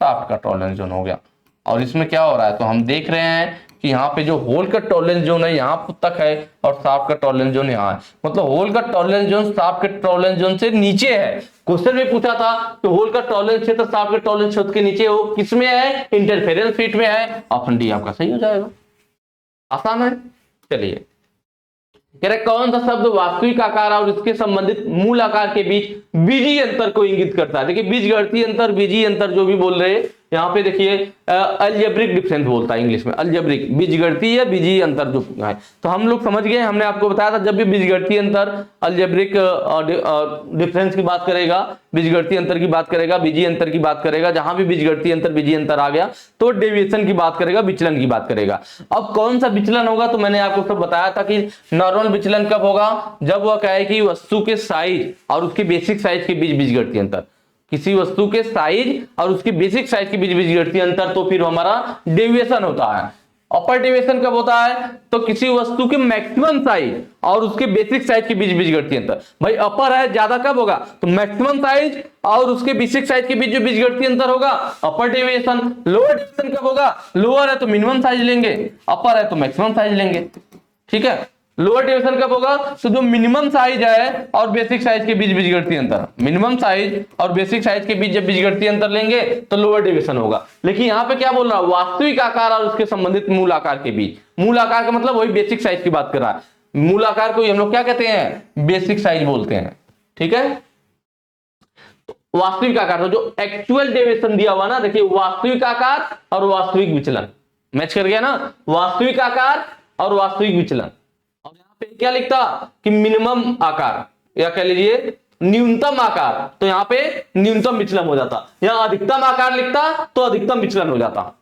शाफ्ट का टॉलरेंस जोन हो गया। और इसमें क्या हो रहा है? तो हम देख रहे हैं कि यहाँ पे जो होल का टॉलरेंस जोन है यहाँ तक है, और शाफ्ट का टॉलरेंस जोन यहाँ है। मतलब होल का टॉलरेंस जोन शाफ्ट के टॉलरेंस जोन से नीचे है। क्वेश्चन में पूछा था कि होल का टॉलरेंस क्षेत्र शाफ्ट के टॉलरेंस क्षेत्र के नीचे हो, किसमें है? इंटरफेरेंस फीट में है। ऑप्शन डी आपका सही हो जाएगा। आसान है। चलिए, कह रहे कौन सा शब्द वास्तविक आकार और इसके संबंधित मूल आकार के बीच बीजीय अंतर को इंगित करता है? देखिए बीजगणितीय अंतर, बीजीय अंतर जो भी बोल रहे हैं यहाँ पे देखिए अलजेब्रिक डिफरेंस बोलता है इंग्लिश में, अलजेब्रिक, बीजगणितीय बीजीय अंतर जो है। तो हम लोग समझ गए, हमने आपको बताया था जब भी बीजगणितीय अंतर अलजेब्रिक डिफरेंस की बात करेगा, बीजगणितीय अंतर की बात करेगा, बीजीय अंतर की बात करेगा, जहां भी बीजगणितीय अंतर बीजीय अंतर आ गया तो डेविएशन की बात करेगा, विचलन की बात करेगा। अब कौन सा विचलन होगा? तो मैंने आपको सब बताया था कि नॉर्मल विचलन कब होगा? जब वह कहे कि वस्तु के साइज और उसके बेसिक साइज के बीच बीजगणितीय अंतर, किसी वस्तु के साइज और उसकी बेसिक साइज के बीच बीजगणितीय अंतर, तो फिर हमारा डेविएशन होता है। अपर डेविएशन कब होता है? तो किसी वस्तु के मैक्सिमम साइज और उसके बेसिक साइज के बीच बीजगणितीय अंतर। भाई अपर है, ज्यादा कब होगा? तो मैक्सिमम साइज और उसके बेसिक साइज के बीच जो बीजगणितीय अंतर होगा, अपर डेविएशन। लोअर डेविएशन कब होगा? लोअर है तो मिनिमम साइज लेंगे, अपर है तो मैक्सिमम साइज लेंगे। ठीक है, लोअर डेविएशन कब होगा? तो जो मिनिमम साइज है और बेसिक साइज के बीच बीजगणितीय अंतर, मिनिमम साइज और बेसिक साइज के बीच जब बीजगणितीय अंतर लेंगे तो लोअर डेविएशन होगा। लेकिन यहाँ पे क्या बोल रहा है? वास्तविक आकार और उसके संबंधित मूल आकार के बीच। मूल आकार का मतलब वही बेसिक साइज की बात कर रहा है। मूल आकार को हम लोग क्या कहते हैं? बेसिक साइज बोलते हैं। ठीक है, वास्तविक आकार तो जो एक्चुअल डेविएशन दिया हुआ ना, देखिए वास्तविक आकार और वास्तविक विचलन मैच कर गया ना, वास्तविक आकार और वास्तविक विचलन। और यहाँ पे क्या लिखता कि मिनिमम आकार या कह लीजिए न्यूनतम आकार, तो यहाँ पे न्यूनतम विचलन हो जाता। यहाँ अधिकतम आकार लिखता तो अधिकतम विचलन हो जाता।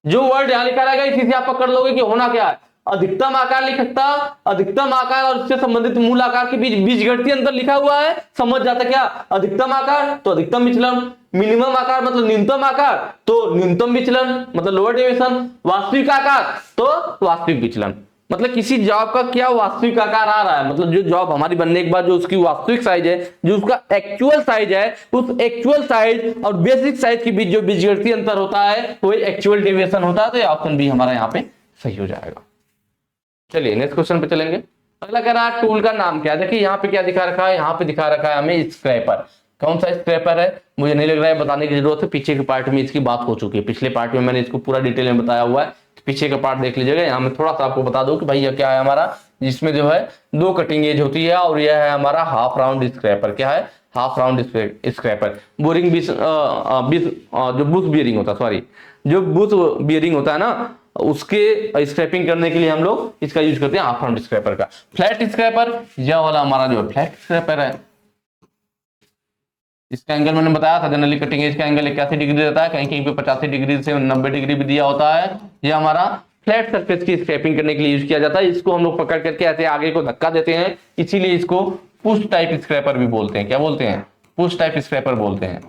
जो वर्ड यहां लिखा रहेगा इसी से आप पकड़ लोगे कि होना क्या है। अधिकतम आकार लिखता, अधिकतम आकार और इससे संबंधित मूल आकार के बीच बीजगणितीय अंतर लिखा हुआ है, समझ जाता क्या? अधिकतम आकार तो अधिकतम विचलन, मिनिमम आकार मतलब न्यूनतम आकार तो न्यूनतम विचलन मतलब लोअर डेविएशन, वास्तविक आकार तो वास्तविक विचलन। मतलब किसी जॉब का क्या वास्तविक आकार आ रहा है, मतलब जो जॉब हमारी बनने के बाद जो उसकी वास्तविक साइज है, जो उसका एक्चुअल साइज है, उस एक्चुअल साइज और बेसिक साइज के बीच जो बीजगणितीय अंतर होता है वो एक्चुअल डेविएशन होता है। तो ये ऑप्शन बी हमारा यहाँ पे सही हो जाएगा। चलिए नेक्स्ट क्वेश्चन पे चलेंगे। अगला कह रहा है टूल का नाम क्या है। देखिए यहाँ पे क्या दिखा रखा है, यहाँ पे दिखा रखा है हमें स्क्रैपर। कौन सा स्क्रैपर है मुझे नहीं लग रहा है बताने की जरूरत है, पीछे के पार्ट में इसकी बात हो चुकी है, पिछले पार्ट में मैंने इसको पूरा डिटेल में बताया हुआ है, पीछे का पार्ट देख लीजिएगा। यहाँ में थोड़ा सा आपको बता दूं कि भाई यह क्या है हमारा, जिसमें जो है 2 कटिंग एज होती है और यह है हमारा हाफ राउंड स्क्रैपर। क्या है, हाफ राउंड स्क्रैपर। बोरिंग जो बुश बियरिंग होता है, सॉरी जो बुश बियरिंग होता है ना, उसके स्क्रैपिंग करने के लिए हम लोग इसका यूज करते हैं हाफ राउंड स्क्रैपर का। फ्लैट स्क्रैपर यह वाला हमारा जो है फ्लैट स्क्रैपर है। इसका एंगल मैंने बताया था, जनरली कटिंग एज का एंगल 81 डिग्री रहता है, कहीं कहीं पे 85 डिग्री से 90 डिग्री भी दिया होता है। ये हमारा फ्लैट सरफेस की स्क्रैपिंग करने के लिए यूज किया जाता है। इसको हम लोग पकड़ करके ऐसे आगे को धक्का देते हैं, इसीलिए इसको पुश टाइप स्क्रैपर भी बोलते हैं। क्या बोलते हैं, पुश टाइप स्क्रैपर बोलते हैं।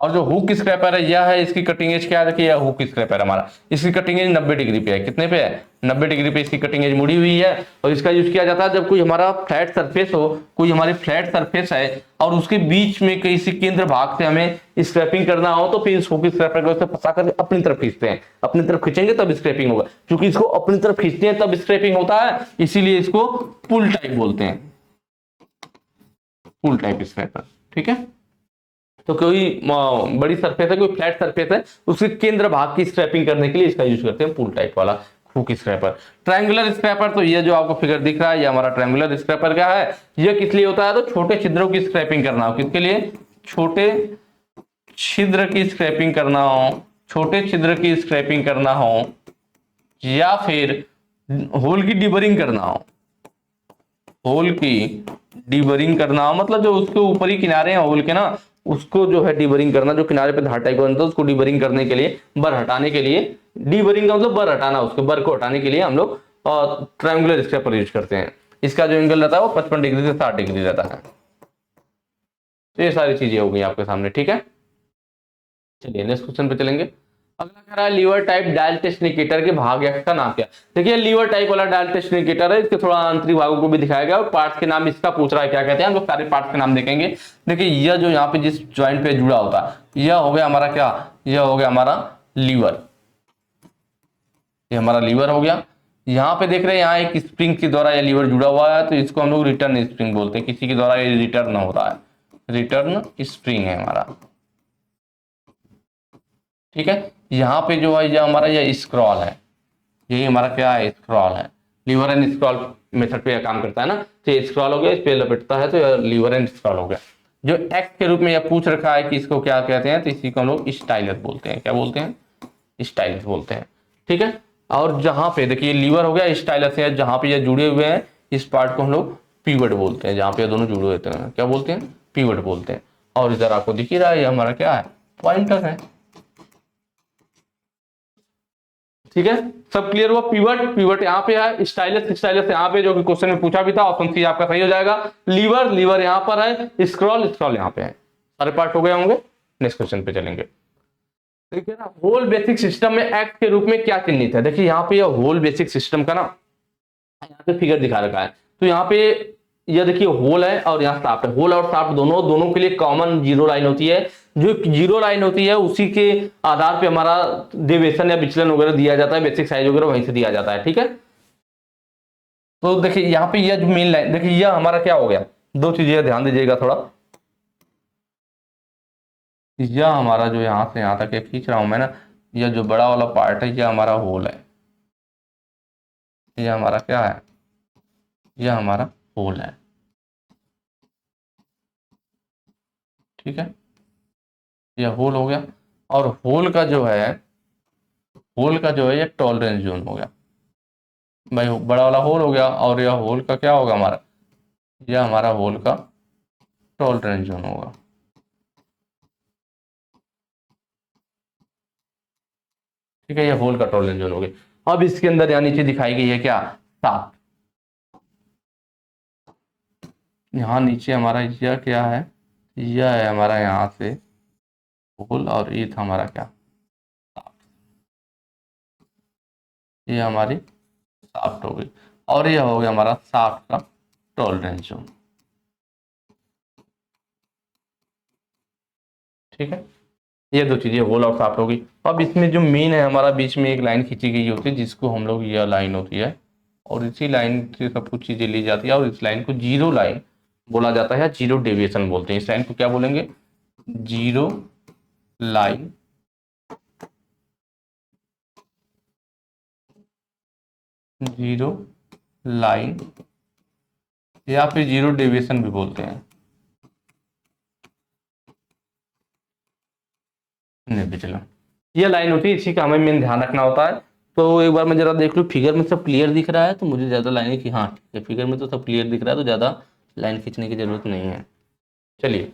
और जो हुक स्क्रैपर है यह है, इसकी कटिंग एज क्या है, हुक स्क्रैपर हमारा, इसकी कटिंग एज 90 डिग्री पे है। कितने पे है, 90 डिग्री पे इसकी कटिंग एज मुड़ी हुई है। और इसका यूज किया जाता है जब कोई हमारा फ्लैट सरफेस हो, कोई हमारी फ्लैट सरफेस है और उसके बीच में किसी केंद्र भाग से हमें स्क्रैपिंग करना हो, तो फिर इस हुक स्क्रैपर को फंसा कर अपनी तरफ खींचते हैं, अपनी तरफ खींचेंगे तब स्क्रैपिंग होगा। क्योंकि इसको अपनी तरफ खींचते हैं तब स्क्रैपिंग होता है, इसीलिए इसको पुल टाइप बोलते हैं, पुल टाइप स्क्रैपर। ठीक है, तो कोई बड़ी सरफेस है, कोई फ्लैट सरफेस है, उसके केंद्र भाग की स्क्रैपिंग करने के लिए इसका यूज करते हैं पुल टाइप वाला हुक स्क्रैपर। ट्रायंगुलर स्क्रैपर, तो ये जो आपको फिगर दिख रहा है ये हमारा ट्रायंगुलर स्क्रैपर क्या है, ये किस लिए होता है, तो छोटे छिद्रों की स्क्रैपिंग करना हो। किसके लिए, छोटे छिद्र की स्क्रैपिंग करना हो, छोटे छिद्र की स्क्रैपिंग करना हो, या फिर होल की डिबरिंग करना हो, होल की डिबरिंग करना हो, मतलब जो उसके ऊपरी किनारे हैं होल के ना, उसको जो है डिबरिंग करना, जो किनारे पे धार टाइप बनता है उसको डिबरिंग करने के लिए, बर हटाने के लिए, डिबरिंग का मतलब बर हटाना, उसके बर को हटाने के लिए हम लोग ट्रायंगुलर स्क्रैपर यूज करते हैं। इसका जो एंगल रहता है वो 55 डिग्री से 60 डिग्री रहता है। तो ये सारी चीजें हो गई आपके सामने। ठीक है, चलिए नेक्स्ट क्वेश्चन पे चलेंगे। अगला कह रहा है lever type dial test indicator के भाग एक्स का नाम क्या। देखिए लीवर टाइप वाला डायल टेस्ट इंडिकेटर है, इसके थोड़ा आंतरिक भागों को भी दिखाया गया और पार्ट्स के नाम इसका पूछ रहा है क्या कहते हैं, हम लोग सारे पार्ट्स के नाम देखेंगे। देखिए यह जो यहाँ पे जिस ज्वाइंट पे जुड़ा होता है यह हो गया हमारा क्या, यह हो गया हमारा लीवर, ये हमारा लीवर हो गया। यहाँ पे देख रहे हैं यहाँ एक स्प्रिंग के द्वारा यह लीवर जुड़ा हुआ है, तो इसको हम लोग रिटर्न स्प्रिंग बोलते हैं, किसी के द्वारा ये रिटर्न हो रहा है, रिटर्न स्प्रिंग है हमारा। ठीक है, यहाँ पे जो है ये हमारा ये स्क्रॉल है, यही हमारा क्या है, स्क्रॉल है। लीवर एंड स्क्रॉल मेथड पे यह काम करता है ना, तो ये स्क्रॉल हो गया, इस पे लपेटता है तो यह लीवर एंड स्क्रॉल हो गया। जो एक्स के रूप में यह पूछ रखा है कि इसको क्या कहते हैं, तो इसी को हम लोग स्टाइलस बोलते हैं। क्या बोलते हैं, स्टाइलस बोलते हैं। ठीक है, और जहां पे देखिए लीवर हो गया, स्टाइलस है जहां पे ये जुड़े हुए हैं, इस पार्ट को हम लोग पीवट बोलते हैं, जहां पे दोनों जुड़े होते हैं क्या बोलते हैं, पीवट बोलते हैं। और इधर आपको दिख ही रहा है ये हमारा क्या है, पॉइंटर है। ठीक है, सब क्लियर हुआ। पिवट, पिवट यहाँ पे है, स्टाइलस, स्टाइलस यहाँ पे जो कि क्वेश्चन में पूछा भी था, ऑप्शन सी आपका सही हो जाएगा। लीवर, लीवर यहाँ पर है, स्क्रॉल, स्क्रॉल यहाँ पे है। सारे पार्ट हो गए होंगे, नेक्स्ट क्वेश्चन पे चलेंगे। देखिए ना, होल बेसिक सिस्टम में एक्स के रूप में क्या चिन्हित है। देखिए यहाँ पे ये होल बेसिक सिस्टम का ना यहाँ पे फिगर दिखा रखा है, तो यहाँ पे ये देखिए होल है और यहाँ शाफ्ट है। होल और शाफ्ट दोनों दोनों के लिए कॉमन जीरो लाइन होती है, जो जीरो लाइन होती है उसी के आधार पे हमारा डेविएशन या विचलन वगैरह दिया जाता है, बेसिक साइज वगैरह वहीं से दिया जाता है। ठीक है, तो देखिए यहाँ पे यह जो मेन लाइन, देखिए यह हमारा क्या हो गया, दो चीजें ध्यान दीजिएगा थोड़ा। यह हमारा जो यहाँ से यहाँ तक खींच रहा हूं मैं ना, यह जो बड़ा वाला पार्ट है यह हमारा होल है, यह हमारा क्या है, यह हमारा होल है। ठीक है, यह होल हो गया, और होल का जो है, होल का जो है ये टॉलरेंस जोन हो गया भाई, बड़ा वाला होल हो गया, और यह होल का क्या होगा हमारा, यह हमारा होल का टॉलरेंस जोन होगा। ठीक है, यह होल का टॉलरेंस जोन हो गया। अब इसके अंदर यहाँ नीचे दिखाई गई है क्या, सात, यहाँ नीचे हमारा यह क्या है, यह है हमारा यहाँ से होल, और ये था हमारा क्या, ये हमारी शाफ्ट हो गई। और यह हो गया हमारा शाफ्ट का टॉलरेंस जोन। ठीक है, ये दो चीजें होल और शाफ्ट होगी। अब इसमें जो मेन है हमारा, बीच में एक लाइन खींची गई होती है जिसको हम लोग, यह लाइन होती है, और इसी लाइन से सब कुछ चीजें ली जाती है, और इस लाइन को जीरो लाइन बोला जाता है, जीरो डेविएशन बोलते हैं। इस लाइन को क्या बोलेंगे? जीरो लाइन, जीरो लाइन या फिर जीरो डेविएशन भी बोलते हैं। विचलन, ये लाइन होती है, इसी का हमें मेन ध्यान रखना होता है। तो एक बार मैं जरा देख लूँ फिगर में सब क्लियर दिख रहा है, तो मुझे ज्यादा लाइन की, हाँ ठीक है, फिगर में तो सब क्लियर दिख रहा है, तो ज्यादा लाइन खींचने की जरूरत नहीं है। चलिए,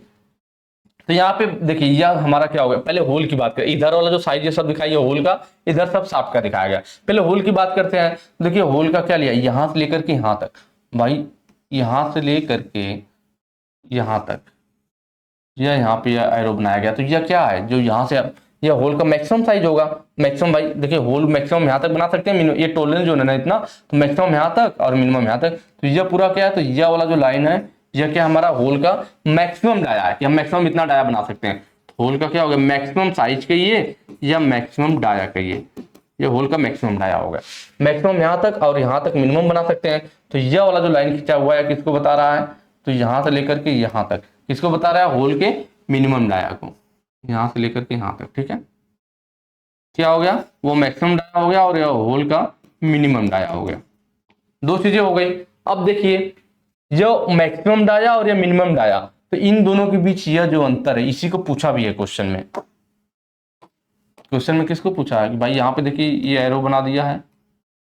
तो यहाँ पे देखिए यह हमारा क्या हो गया, पहले होल की बात करें। इधर वाला जो साइज ये सब दिखाई है होल का, इधर सब शाफ्ट का दिखाया गया। पहले होल की बात करते हैं। देखिए होल का क्या लिया, यहां से लेकर के यहां तक, भाई यहां से लेकर के यहां तक, यह यहाँ पे एरो बनाया गया। तो यह क्या है, जो यहाँ से यह होल का मैक्सिमम साइज होगा। मैक्सिमम, भाई देखिए होल मैक्सिमम यहाँ तक बना सकते हैं, ये टॉलरेंस जो है ना इतना, तो मैक्सिमम यहाँ तक और मिनिमम यहाँ तक। तो यह पूरा क्या है, तो यह वाला जो लाइन है, यह क्या हमारा होल का मैक्सिमम डाया है, कि हम मैक्सिमम इतना डाया बना सकते हैं। होल का क्या हो गया, मैक्सिमम साइज कहिए या मैक्सिमम डाया कहिए, ये होल का मैक्सिमम डाया होगा। मैक्सिमम यहाँ तक और यहाँ तक मिनिमम बना सकते हैं। तो यह वाला जो लाइन खींचा हुआ है किसको बता रहा है, तो यहाँ से लेकर के यहाँ तक किसको बता रहा है, होल के मिनिमम डाया को, यहाँ से लेकर के यहाँ तक। ठीक है, क्या हो गया, वो मैक्सिमम डाया हो गया और यह होल का मिनिमम डाया हो गया। दो चीजें हो गई। अब देखिए जो मैक्सिमम डाया और यह मिनिमम डाया, तो इन दोनों के बीच यह जो अंतर है, इसी को पूछा भी है क्वेश्चन में। क्वेश्चन में किसको पूछा है कि भाई यहाँ पे देखिए ये एरो बना दिया है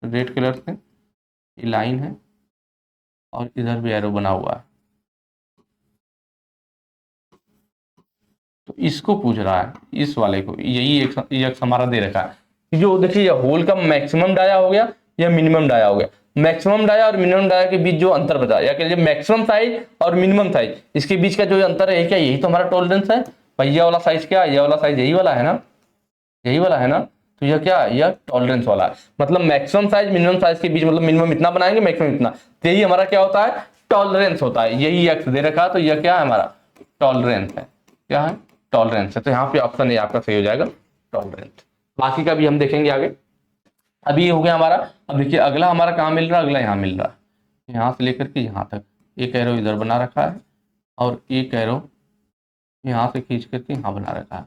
रेड कलर से, ये लाइन है और इधर भी एरो बना हुआ है, तो इसको पूछ रहा है, इस वाले को, यही एक हमारा दे रखा है। जो देखिए होल का मैक्सिमम डाया हो गया या मिनिमम डाया हो गया, मैक्सिमम डाया और मिनिमम डाया के बीच जो अंतर बता, या कह लीजिए मैक्सिमम साइज और मिनिमम साइज, इसके बीच का जो अंतर है क्या, यही तो हमारा टॉलरेंस है। भाई ये वाला साइज क्या है, ये वाला साइज यही वाला है ना, यही वाला है ना। तो यह क्या है, यह टॉलरेंस वाला है। मतलब मैक्सिमम साइज मिनिमम साइज के बीच, मतलब मिनिमम इतना बनाएंगे मैक्सिमम इतना, तो यही हमारा क्या होता है, टॉलरेंस होता है। यही एक्स दे रखा है, तो यह क्या है हमारा टॉलरेंस है। क्या है, टॉलरेंस है। तो यहाँ पे ऑप्शन ए आपका सही हो जाएगा, टॉलरेंस। बाकी का भी हम देखेंगे आगे। अभी ये हो गया हमारा। अब देखिए अगला हमारा कहाँ मिल रहा है, अगला यहाँ मिल रहा है, यहाँ से लेकर के यहाँ तक एक एरो इधर बना रखा है और एक एरो यहाँ से खींच करके यहाँ बना रखा है।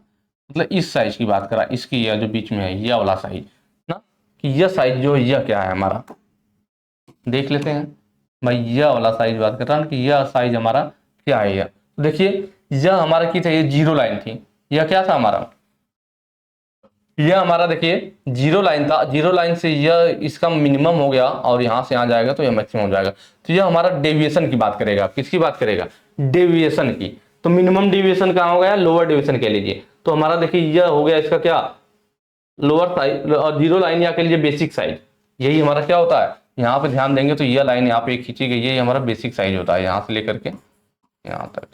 मतलब इस साइज की बात करा, इसकी यह जो बीच में है यह वाला साइज ना, कि यह साइज जो है यह क्या है हमारा, देख लेते हैं भाई। यह वाला साइज बात कर रहा हूँ कि यह साइज हमारा क्या है। यह तो देखिए यह हमारा की था, ये जीरो लाइन थी, यह क्या था हमारा, यह हमारा देखिए जीरो लाइन था। जीरो लाइन से यह इसका मिनिमम हो गया और यहाँ से यहाँ जाएगा तो यह मैक्सिमम हो जाएगा। तो यह हमारा डेविएशन की बात करेगा, किसकी बात करेगा, डेविएशन की। तो मिनिमम डेविएशन कहाँ हो गया, लोअर डेविएशन कह लीजिए। तो हमारा देखिए यह हो गया इसका क्या, लोअर साइज, और जीरो लाइन या कह लीजिए बेसिक साइज, यही हमारा क्या होता है। यहाँ पे ध्यान देंगे तो यह लाइन यहाँ पे खींची गई है, ये हमारा बेसिक साइज होता है, यहाँ से लेकर के यहाँ तक।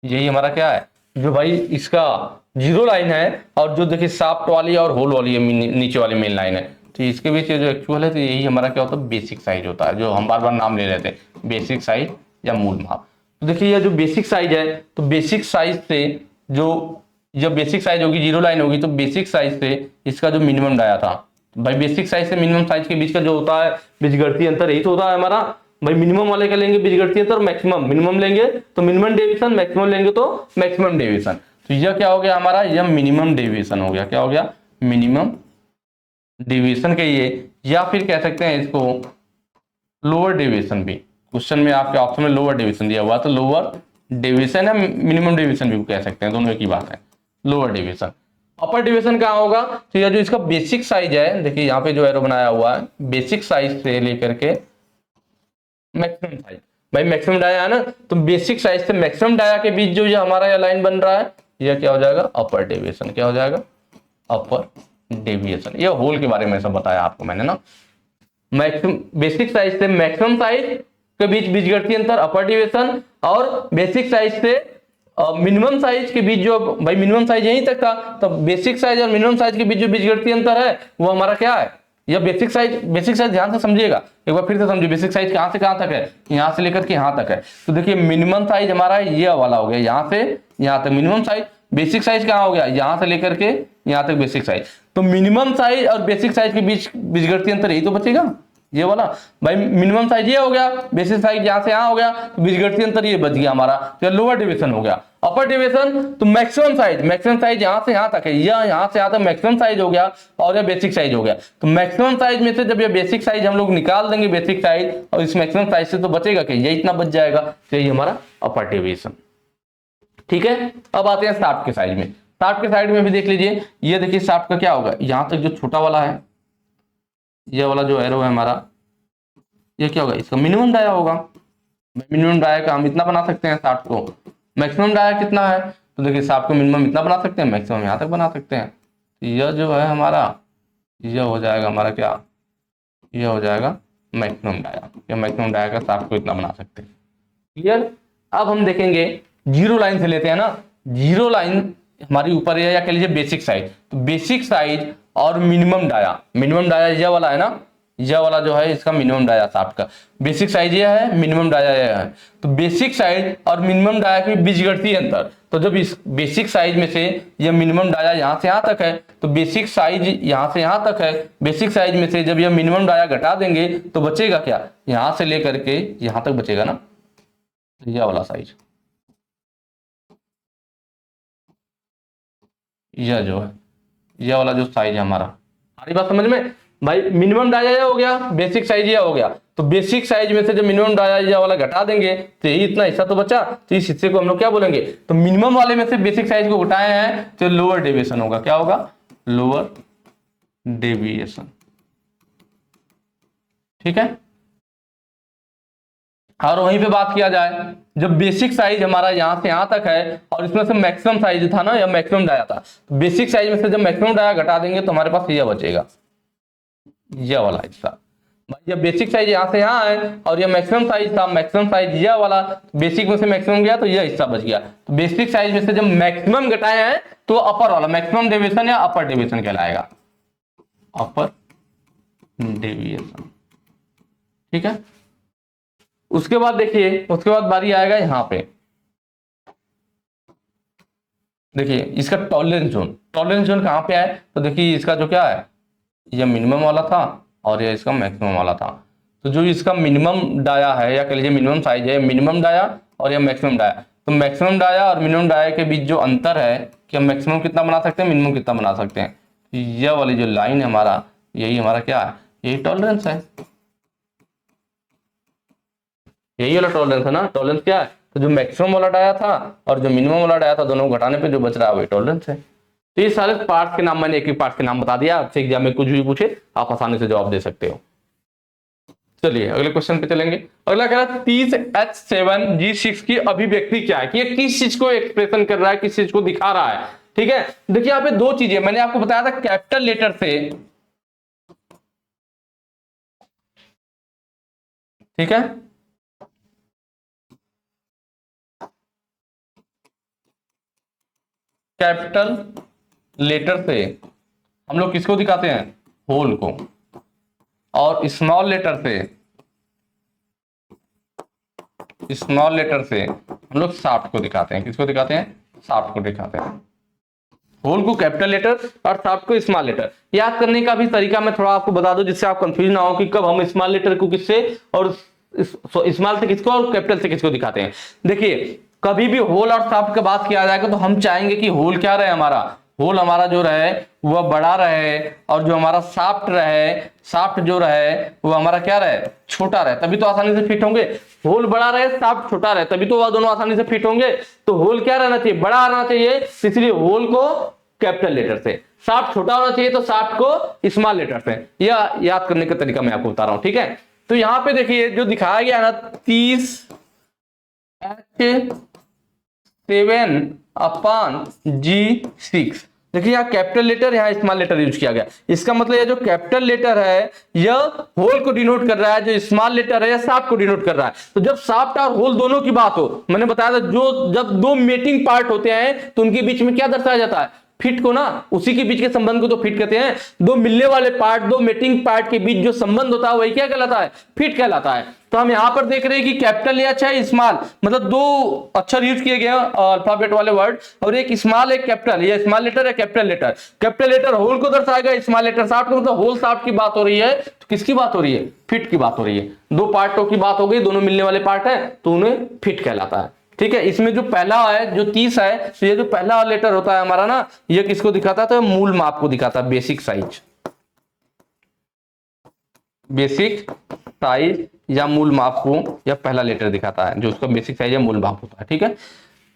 यही हमारा क्या है, जो भाई इसका जीरो लाइन है, और जो देखिए शाफ्ट वाली और होल वाली है नीचे वाली मेन लाइन है, तो इसके बीच जो एक्चुअल है, तो यही हमारा क्या होता है, बेसिक साइज होता है, जो हम बार बार नाम ले लेते हैं बेसिक साइज या मूल माप। तो देखिए यह जो बेसिक साइज है, तो बेसिक साइज से जो बेसिक साइज होगी, जीरो लाइन होगी, तो बेसिक साइज से इसका जो मिनिमम डाया था, भाई बेसिक साइज से मिनिमम साइज के बीच का जो होता है बीजगणितीय अंतर, यही तो होता है हमारा। भाई मिनिमम वाले का लेंगे बीजगणितीय अंतर, मैक्सिमम मिनिमम लेंगे तो मिनिमम डेविएशन, मैक्सिमम लेंगे तो मैक्सिमम डेविएशन। तो यह क्या हो गया हमारा, यह मिनिमम डेविएशन हो गया। क्या हो गया, मिनिमम डेविएशन कहिए, या फिर कह सकते हैं इसको लोअर डेविएशन भी। क्वेश्चन में आपके ऑप्शन में लोअर डेविएशन दिया हुआ, तो लोअर डेविएशन या मिनिमम डेविएशन भी कह सकते हैं, दोनों एक ही बात है, लोअर डेविएशन। अपर डेविएशन कहाँ होगा, तो यह जो इसका बेसिक साइज है, देखिए यहाँ पे जो एरो बनाया हुआ है, बेसिक साइज से लेकर के मैक्सिमम साइज, भाई मैक्सिमम डाया है ना, तो बेसिक साइज से मैक्सिमम डाया के बीच जो ये हमारा यह लाइन बन रहा है, यह क्या हो जाएगा, अपर डेविएशन। क्या हो जाएगा, अपर डेविएशन। ये होल के बारे में सब बताया आपको मैंने ना। मैक्सिमम बेसिक साइज से मैक्सिमम साइज के बीच बीजगणितीय अंतर अपर डेविएशन, और बेसिक साइज से मिनिमम साइज के बीच जो, भाई मिनिमम साइज यहीं तक था, तो बेसिक साइज और मिनिमम साइज के बीच जो बीजगणितीय अंतर है वो हमारा क्या है, या बेसिक साइज ध्यान से समझिएगा, एक बार फिर से समझिए, बेसिक साइज कहां से कहां तक है, यहां से लेकर के यहां तक है। तो देखिए मिनिमम साइज हमारा ये वाला हो गया, यहां से यहां तक मिनिमम साइज। बेसिक साइज कहां हो गया, यहां से लेकर के यहां तक बेसिक साइज। तो मिनिमम साइज और बेसिक साइज के बीच बीजगणित अंतर यही तो बचेगा, ये वाला। भाई मिनिमम साइज ये हो गया, बेसिक साइज यहां से यहां हो गया, तो बीजगणित अंतर ये बच गया हमारा, तो लोअर डिवीजन हो गया। अपर डिवीजन तो मैक्सिमम साइज यहां से यहां तक है, यहां से यहां तक मैक्सिमम साइज हो गया और ये बेसिक साइज हो गया। तो मैक्सिमम साइज में से जब ये बेसिक साइज हम लोग निकाल देंगे बेसिक साइज, और इस मैक्सिमम साइज से तो बचेगा कि ये इतना बच जाएगा, तो ये हमारा अपर डिवीजन। ठीक है, अब आते हैं शाफ्ट के साइज में। शाफ्ट के साइड में भी देख लीजिए, ये देखिए शाफ्ट का क्या होगा, यहां तक जो छोटा वाला है, ये वाला जो एरो है हमारा, ये क्या होगा, इसका मिनिमम डाया होगा। मिनिमम डाया का हम इतना बना सकते हैं शाफ्ट को। मैक्सिमम डाया कितना है, तो देखिए शाफ्ट को मिनिमम इतना बना सकते हैं, मैक्सिमम यहां तक बना सकते हैं। तो यह जो है हमारा, यह हो जाएगा हमारा क्या, यह हो जाएगा मैक्सिमम डाया, या मैक्सिमम डाया का शाफ्ट को इतना बना सकते हैं। क्लियर। अब हम देखेंगे जीरो लाइन से लेते हैं ना, जीरो लाइन हमारी ऊपर है, या कह लीजिए बेसिक साइज। तो बेसिक साइज और मिनिमम डाया यह वाला है ना, यह वाला जो है इसका मिनिमम डाया शाफ्ट का। बेसिक साइज ये है, मिनिमम डाया यह है। तो बेसिक साइज और मिनिमम डाया के बीजगणितीय अंतर, तो जब इस बेसिक साइज में से यह मिनिमम डाया यहां से यहां तक है, तो बेसिक साइज यहां से यहां तक है, बेसिक साइज में से जब यह मिनिमम डाया घटा देंगे तो बचेगा क्या, यहां से लेकर के यहां तक बचेगा ना, यह वाला साइज, यह जो है, यह वाला जो साइज है हमारा। हमारी बात समझ में भाई, मिनिमम डाया यह हो गया, बेसिक साइज यह हो गया। तो बेसिक साइज में से जब मिनिमम डाया यह वाला घटा देंगे तो यही इतना हिस्सा तो बचा, तो इस हिस्से को हम लोग क्या बोलेंगे, तो मिनिमम वाले में से बेसिक साइज को घटाए हैं तो लोअर डेविएशन होगा। क्या होगा, लोअर डेविएशन। ठीक है। और वहीं पे बात किया जाए, जब बेसिक साइज हमारा यहां से यहां तक है और इसमें से मैक्सिमम साइज था ना, या मैक्सिमम डाया था, तो बेसिक साइज में से जब मैक्सिमम डाया घटा देंगे तो हमारे पास यह बचेगा, यह वाला हिस्सा। ये बेसिक साइज यहां से यहां है और ये मैक्सिमम साइज था, मैक्सिमम साइज यह वाला, बेसिक में से मैक्सिमम गया तो यह हिस्सा बच गया। तो बेसिक साइज में से जब मैक्सिमम घटाए हैं तो अपर वाला मैक्सिमम डेविएशन या अपर डेविएशन कहलाएगा, अपर डेविएशन। ठीक है। उसके बाद देखिए, उसके बाद बारी आएगा यहां पे, देखिए इसका टॉलरेंस जोन कहां पे है, तो देखिए इसका जो क्या है, यह मिनिमम वाला था और यह इसका मैक्सिमम वाला था। तो जो इसका मिनिमम डाया है, या कह लीजिए मिनिमम साइज है, मिनिमम डाया और यह मैक्सिमम डाया, तो मैक्सिमम डाया और मिनिमम डाया के बीच जो अंतर है कि हम मैक्सिमम कितना बना सकते हैं, मिनिमम कितना बना सकते हैं, यह वाली जो लाइन है हमारा, यही हमारा क्या है, यही टॉलरेंस है, यही वाला टॉलरेंस है ना। टॉलरेंस क्या है, तो जो मैक्सिमम वाला डाया था और जो मिनिमम वाला डाया था, दोनों को घटाने पे जो बच रहा है वही टॉलरेंस है। तो ये सारे पार्ट्स के नाम मैंने एक एक पार्ट के नाम बता दिया, आपसे एग्जाम में कुछ भी पूछे आप आसानी से जवाब दे सकते हो। चलिए अगले क्वेश्चन पे चलेंगे। अगला कह रहा है 30H7G6 की अभिव्यक्ति क्या है, कि ये किस चीज को एक्सप्रेशन कर रहा है, किस चीज को दिखा रहा है। ठीक है, देखिए यहाँ पे दो चीजें मैंने आपको बताया था, कैपिटल लेटर से, ठीक है, कैपिटल लेटर से हम लोग किसको दिखाते हैं, होल को, और स्मॉल लेटर से हम लोग शाफ्ट को दिखाते हैं। किसको दिखाते हैं, शाफ्ट को दिखाते हैं। होल को कैपिटल लेटर और शाफ्ट को स्मॉल लेटर। याद करने का भी तरीका मैं थोड़ा आपको बता दूं, जिससे आप कंफ्यूज ना हो कि कब हम स्मॉल लेटर को किससे और स्मॉल से किसको और कैपिटल से किसको दिखाते हैं। देखिए कभी भी होल और शाफ्ट की बात किया जाएगा तो हम चाहेंगे कि होल क्या रहे, हमारा होल हमारा जो रहे वह बड़ा रहे, और जो हमारा शाफ्ट जो रहे वो हमारा क्या रहे, छोटा रहे, तभी तो आसानी से फिट होंगे। होल बड़ा रहे, शाफ्ट छोटा रहे, तभी तो वह दोनों आसानी से फिट होंगे। तो होल क्या रहना चाहिए, बड़ा रहना चाहिए, इसलिए होल को कैपिटल लेटर से, शाफ्ट छोटा होना चाहिए तो शाफ्ट को स्मॉल लेटर से। यह याद करने का तरीका मैं आपको बता रहा हूं। ठीक है, तो यहां पे देखिए जो दिखाया गया ना 30H7G6, देखिए यहाँ कैपिटल लेटर, यहाँ स्मॉल लेटर यूज किया गया। इसका मतलब ये जो कैपिटल लेटर है यह होल को डिनोट कर रहा है, जो स्मॉल लेटर है यह शाफ्ट को डिनोट कर रहा है। तो जब शाफ्ट और होल दोनों की बात हो, मैंने बताया था जो जब दो मेटिंग पार्ट होते हैं तो उनके बीच में क्या दर्शाया जाता है, फिट को ना, उसी के बीच के संबंध को तो फिट कहते हैं। दो मिलने वाले पार्ट, दो मेटिंग पार्ट के बीच जो संबंध होता है वही क्या कहलाता है? फिट कहलाता है। तो हम यहां पर देख रहे हैं कि कैपिटल एच है, स्मॉल, मतलब दो अक्षर यूज किए गए अल्फाबेट वाले वर्ड, और एक स्मॉल एक कैपिटल, ये स्मॉल लेटर है capital letter. Capital letter hole को दर्शाएगा, स्मॉल लेटर शाफ्ट को, मतलब होल शाफ्ट की बात हो रही है। तो किसकी बात हो रही है? फिट की बात हो रही है। दो पार्टों की बात हो गई, दोनों मिलने वाले पार्ट है, तो उन्हें फिट कहलाता है। ठीक है, इसमें जो पहला है, जो 30 है, तो ये जो पहला लेटर होता है हमारा ना, ये किसको दिखाता है? तो मूल माप को दिखाता है, बेसिक साइज, बेसिक साइज या मूल माप को या पहला लेटर दिखाता है, जो उसका बेसिक साइज या मूल माप होता है। ठीक है,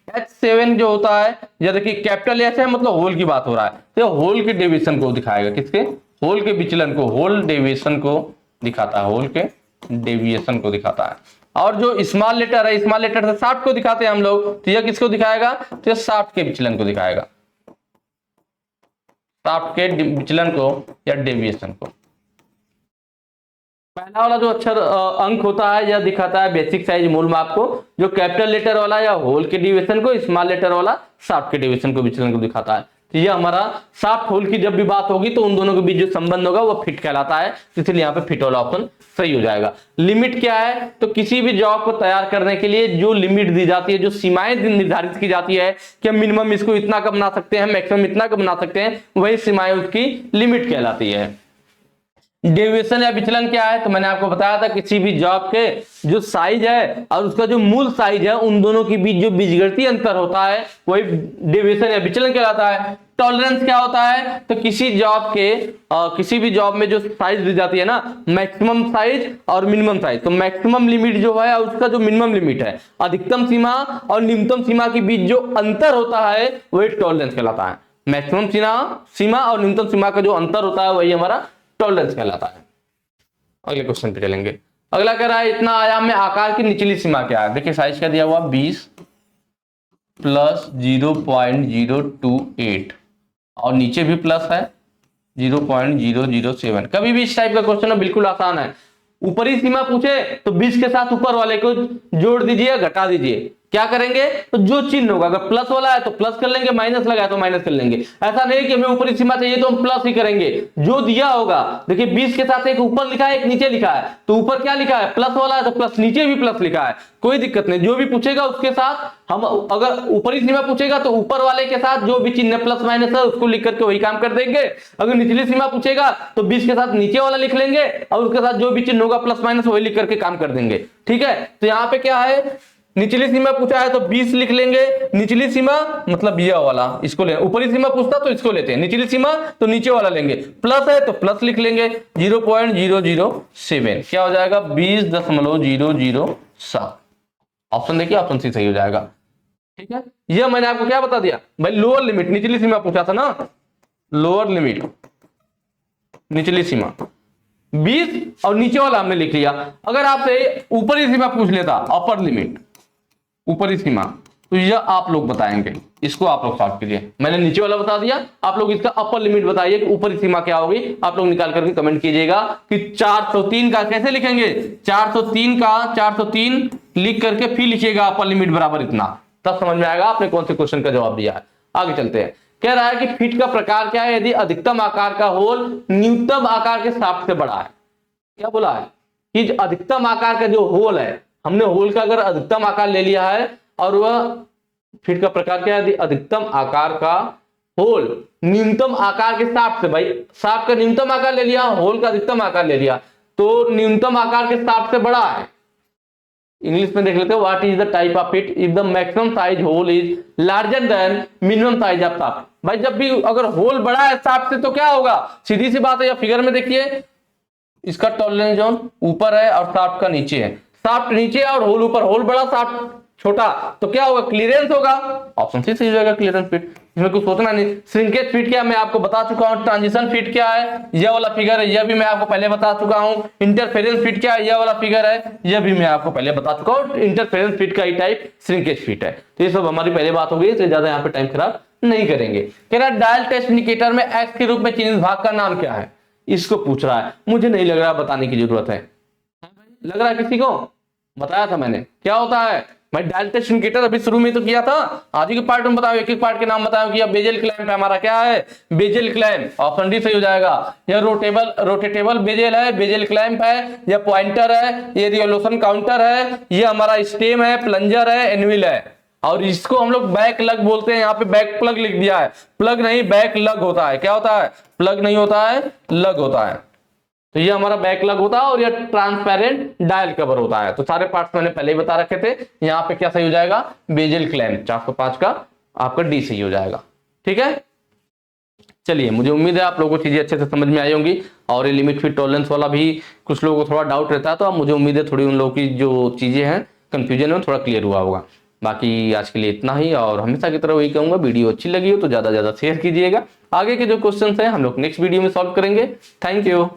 H7 जो होता है, या देखिए कैपिटल एच है, मतलब होल की बात हो रहा है, तो होल के डेविएशन को दिखाएगा, किसके? होल के विचलन को, होल डेविएशन को दिखाता है, होल के डेविएशन को दिखाता है। और जो स्मॉल लेटर है, स्मॉल लेटर से शाफ्ट को दिखाते हैं हम लोग, तो यह किसको दिखाएगा? तो शाफ्ट के विचलन को दिखाएगा, शाफ्ट के विचलन को या डेविएशन को। पहला वाला जो अक्षर अंक होता है, यह दिखाता है बेसिक साइज मूल माप को, जो कैपिटल लेटर वाला या होल के डिवीजन को, स्मॉल लेटर वाला शाफ्ट के डिवीजन को, विचलन को दिखाता है। तो ये हमारा शाफ्ट होल की जब भी बात होगी तो उन दोनों के बीच जो संबंध होगा वो फिट कहलाता है, इसलिए यहाँ पे फिट वाला ऑप्शन सही हो जाएगा। लिमिट क्या है? तो किसी भी जॉब को तैयार करने के लिए जो लिमिट दी जाती है, जो सीमाएं निर्धारित की जाती है कि मिनिमम इसको इतना का बना सकते हैं, मैक्सिमम इतना का बना सकते हैं, वही सीमाएं उसकी लिमिट कहलाती है। डेविएशन या विचलन क्या है? तो मैंने आपको बताया था, किसी भी जॉब के जो साइज है और उसका जो मूल साइज है, उन दोनों के बीच जो बीजगणितीय अंतर होता है वही डेविएशन या विचलन कहलाता है। टॉलरेंस क्या होता है? तो किसी जॉब के किसी भी जॉब में जो साइज दी जाती है ना, मैक्सिमम साइज और मिनिमम साइज, तो मैक्सिमम लिमिट जो है उसका जो मिनिमम लिमिट है, अधिकतम सीमा और न्यूनतम सीमा के बीच जो अंतर होता है वही टॉलरेंस कहलाता है। मैक्सिमम सीमा और न्यूनतम सीमा का जो अंतर होता है वही हमारा टॉलरेंस कहलाता है। अगले क्वेश्चन पे चलेंगे। अगला कह रहा है इतना आयाम में आकार की निचली सीमा क्या है? देखिए साइज क्या दिया हुआ, 20 प्लस 0.028 और नीचे भी प्लस है 0.007। कभी भी इस टाइप का क्वेश्चन है बिल्कुल आसान है। ऊपरी सीमा पूछे तो 20 के साथ ऊपर वाले को जोड़ दीजिए, घटा दीजिए। क्या करेंगे? तो जो चिन्ह होगा, अगर प्लस वाला है तो प्लस कर लेंगे, माइनस लगा है तो माइनस कर लेंगे। ऐसा नहीं कि हमें ऊपरी सीमा चाहिए तो हम प्लस ही करेंगे। जो दिया होगा, देखिए 20 के साथ एक ऊपर लिखा है एक नीचे लिखा है, तो ऊपर क्या लिखा है? प्लस वाला है तो प्लस, नीचे भी प्लस लिखा है, कोई दिक्कत नहीं। जो भी पूछेगा उसके साथ हम, अगर ऊपरी सीमा पूछेगा तो ऊपर वाले के साथ जो भी चिन्ह प्लस माइनस है उसको लिख करके वही काम कर देंगे। अगर निचली सीमा पूछेगा तो 20 के साथ नीचे वाला लिख लेंगे और उसके साथ जो भी चिन्ह होगा प्लस माइनस वही लिख करके काम कर देंगे। ठीक है, तो यहाँ पे क्या है, निचली सीमा पूछा है तो 20 लिख लेंगे। निचली सीमा मतलब यह वाला, इसको ले। ऊपरी सीमा पूछता तो इसको लेते हैं, निचली सीमा तो नीचे वाला लेंगे। प्लस है तो प्लस लिख लेंगे, 0.007 क्या हो जाएगा? 20.007। ऑप्शन देखिए, ऑप्शन सी सही हो जाएगा। ठीक है, यह मैंने आपको क्या बता दिया भाई, लोअर लिमिट। निचली सीमा पूछा था ना, लोअर लिमिट निचली सीमा 20 और नीचे वाला हमने लिख लिया। अगर आपसे ऊपरी सीमा पूछ लेता, अपर लिमिट, ऊपरी सीमा, तो यह आप लोग बताएंगे, इसको आप लोग सॉल्व कीजिए। मैंने नीचे वाला बता दिया, आप लोग इसका अपर लिमिट बताइए कि ऊपरी सीमा क्या होगी। आप लोग निकाल करके कमेंट कीजिएगा कि 403 का कैसे लिखेंगे। 403 लिख करके फिर लिखिएगा अपर लिमिट बराबर इतना, तब समझ में आएगा आपने कौन से क्वेश्चन का जवाब दिया है। आगे चलते हैं। कह रहा है कि फिट का प्रकार क्या है? यदि अधिकतम आकार का होल न्यूनतम आकार के शाफ्ट से बड़ा है। क्या बोला है कि अधिकतम आकार का जो होल है, हमने होल का अगर अधिकतम आकार ले लिया है और वह फिट का प्रकार क्या है? यदि अधिकतम आकार का होल न्यूनतम आकार के शाफ्ट से, भाई शाफ्ट का न्यूनतम आकार ले लिया, होल का अधिकतम आकार ले लिया, तो न्यूनतम आकार के शाफ्ट से बड़ा है। इंग्लिश में देख लेते हो, what is the type of fit if the maximum size hole is larger than minimum size of shaft. भाई जब भी अगर होल बड़ा है शाफ्ट से तो क्या होगा? सीधी सी बात है, या फिगर में देखिए, इसका टॉलरेंस जोन ऊपर है और शाफ्ट का नीचे है, शाफ्ट नीचे और होल ऊपर, होल बड़ा शाफ्ट छोटा, तो क्या होगा? क्लियरेंस होगा। ऑप्शन सी सही हो जाएगा, क्लियरेंस फिट। इसमें कुछ सोचना नहीं। श्रिंकेज फिट क्या मैं आपको बता चुका हूं। ट्रांजिशन फिट क्या है, यह वाला फिगर है, यह भी मैं आपको पहले बता चुका हूं। इंटरफेरेंस फिट क्या है, यह वाला फिगर है, यह भी मैं आपको पहले बता चुका हूं। इंटरफेरेंस फिट का ही टाइप श्रिंकेज फिट है। तो ये सब हमारी पहले बात हो गई, इसलिए ज्यादा यहाँ पे टाइम खराब नहीं करेंगे। कह रहा है डायल टेस्ट इंडिकेटर में एक्स के रूप में चिन्हित भाग का नाम क्या है? इसको पूछ रहा है। मुझे नहीं लग रहा बताने की जरूरत है, लग रहा है किसी को? बताया था मैंने क्या होता है, भाई डायल टेस्ट इंडिकेटर अभी शुरू में तो किया था, आज ही के पार्ट में बताओ, एक एक पार्ट के नाम बताओ कि अब बेजल क्लैंप है हमारा, क्या है बेजल क्लैंप, ऑप्शन डी सही हो जाएगा। या रोटेटेबल बेजल है, बेजल क्लैंप है, या पॉइंटर है, ये रिवोल्यूशन काउंटर है, ये हमारा स्टेम है, प्लंजर है, एनविल है। और इसको हम लोग बैक लग बोलते हैं, यहाँ पे बैक प्लग लिख दिया है, प्लग नहीं बैक लग होता है। क्या होता है, प्लग नहीं होता है, लग होता है। तो ये हमारा बैक लग होता है और ये ट्रांसपेरेंट डायल कवर होता है। तो सारे पार्ट्स मैंने पहले ही बता रखे थे। यहाँ पे क्या सही हो जाएगा, बेजल क्लैंप, 405 का आपका डी सही हो जाएगा। ठीक है, चलिए मुझे उम्मीद है आप लोगों को चीजें अच्छे से समझ में आई होंगी। और ये लिमिट फिट टॉलरेंस वाला भी कुछ लोगों को थोड़ा डाउट रहता है, तो अब मुझे उम्मीद है थोड़ी उन लोगों की जो चीजें हैं कंफ्यूजन है थोड़ा क्लियर हुआ होगा। बाकी आज के लिए इतना ही, और हमेशा की तरह वही कहूंगा, वीडियो अच्छी लगी हो तो ज्यादा से ज्यादा शेयर कीजिएगा। आगे के जो क्वेश्चन हैं हम लोग नेक्स्ट वीडियो में सॉल्व करेंगे। Thank you.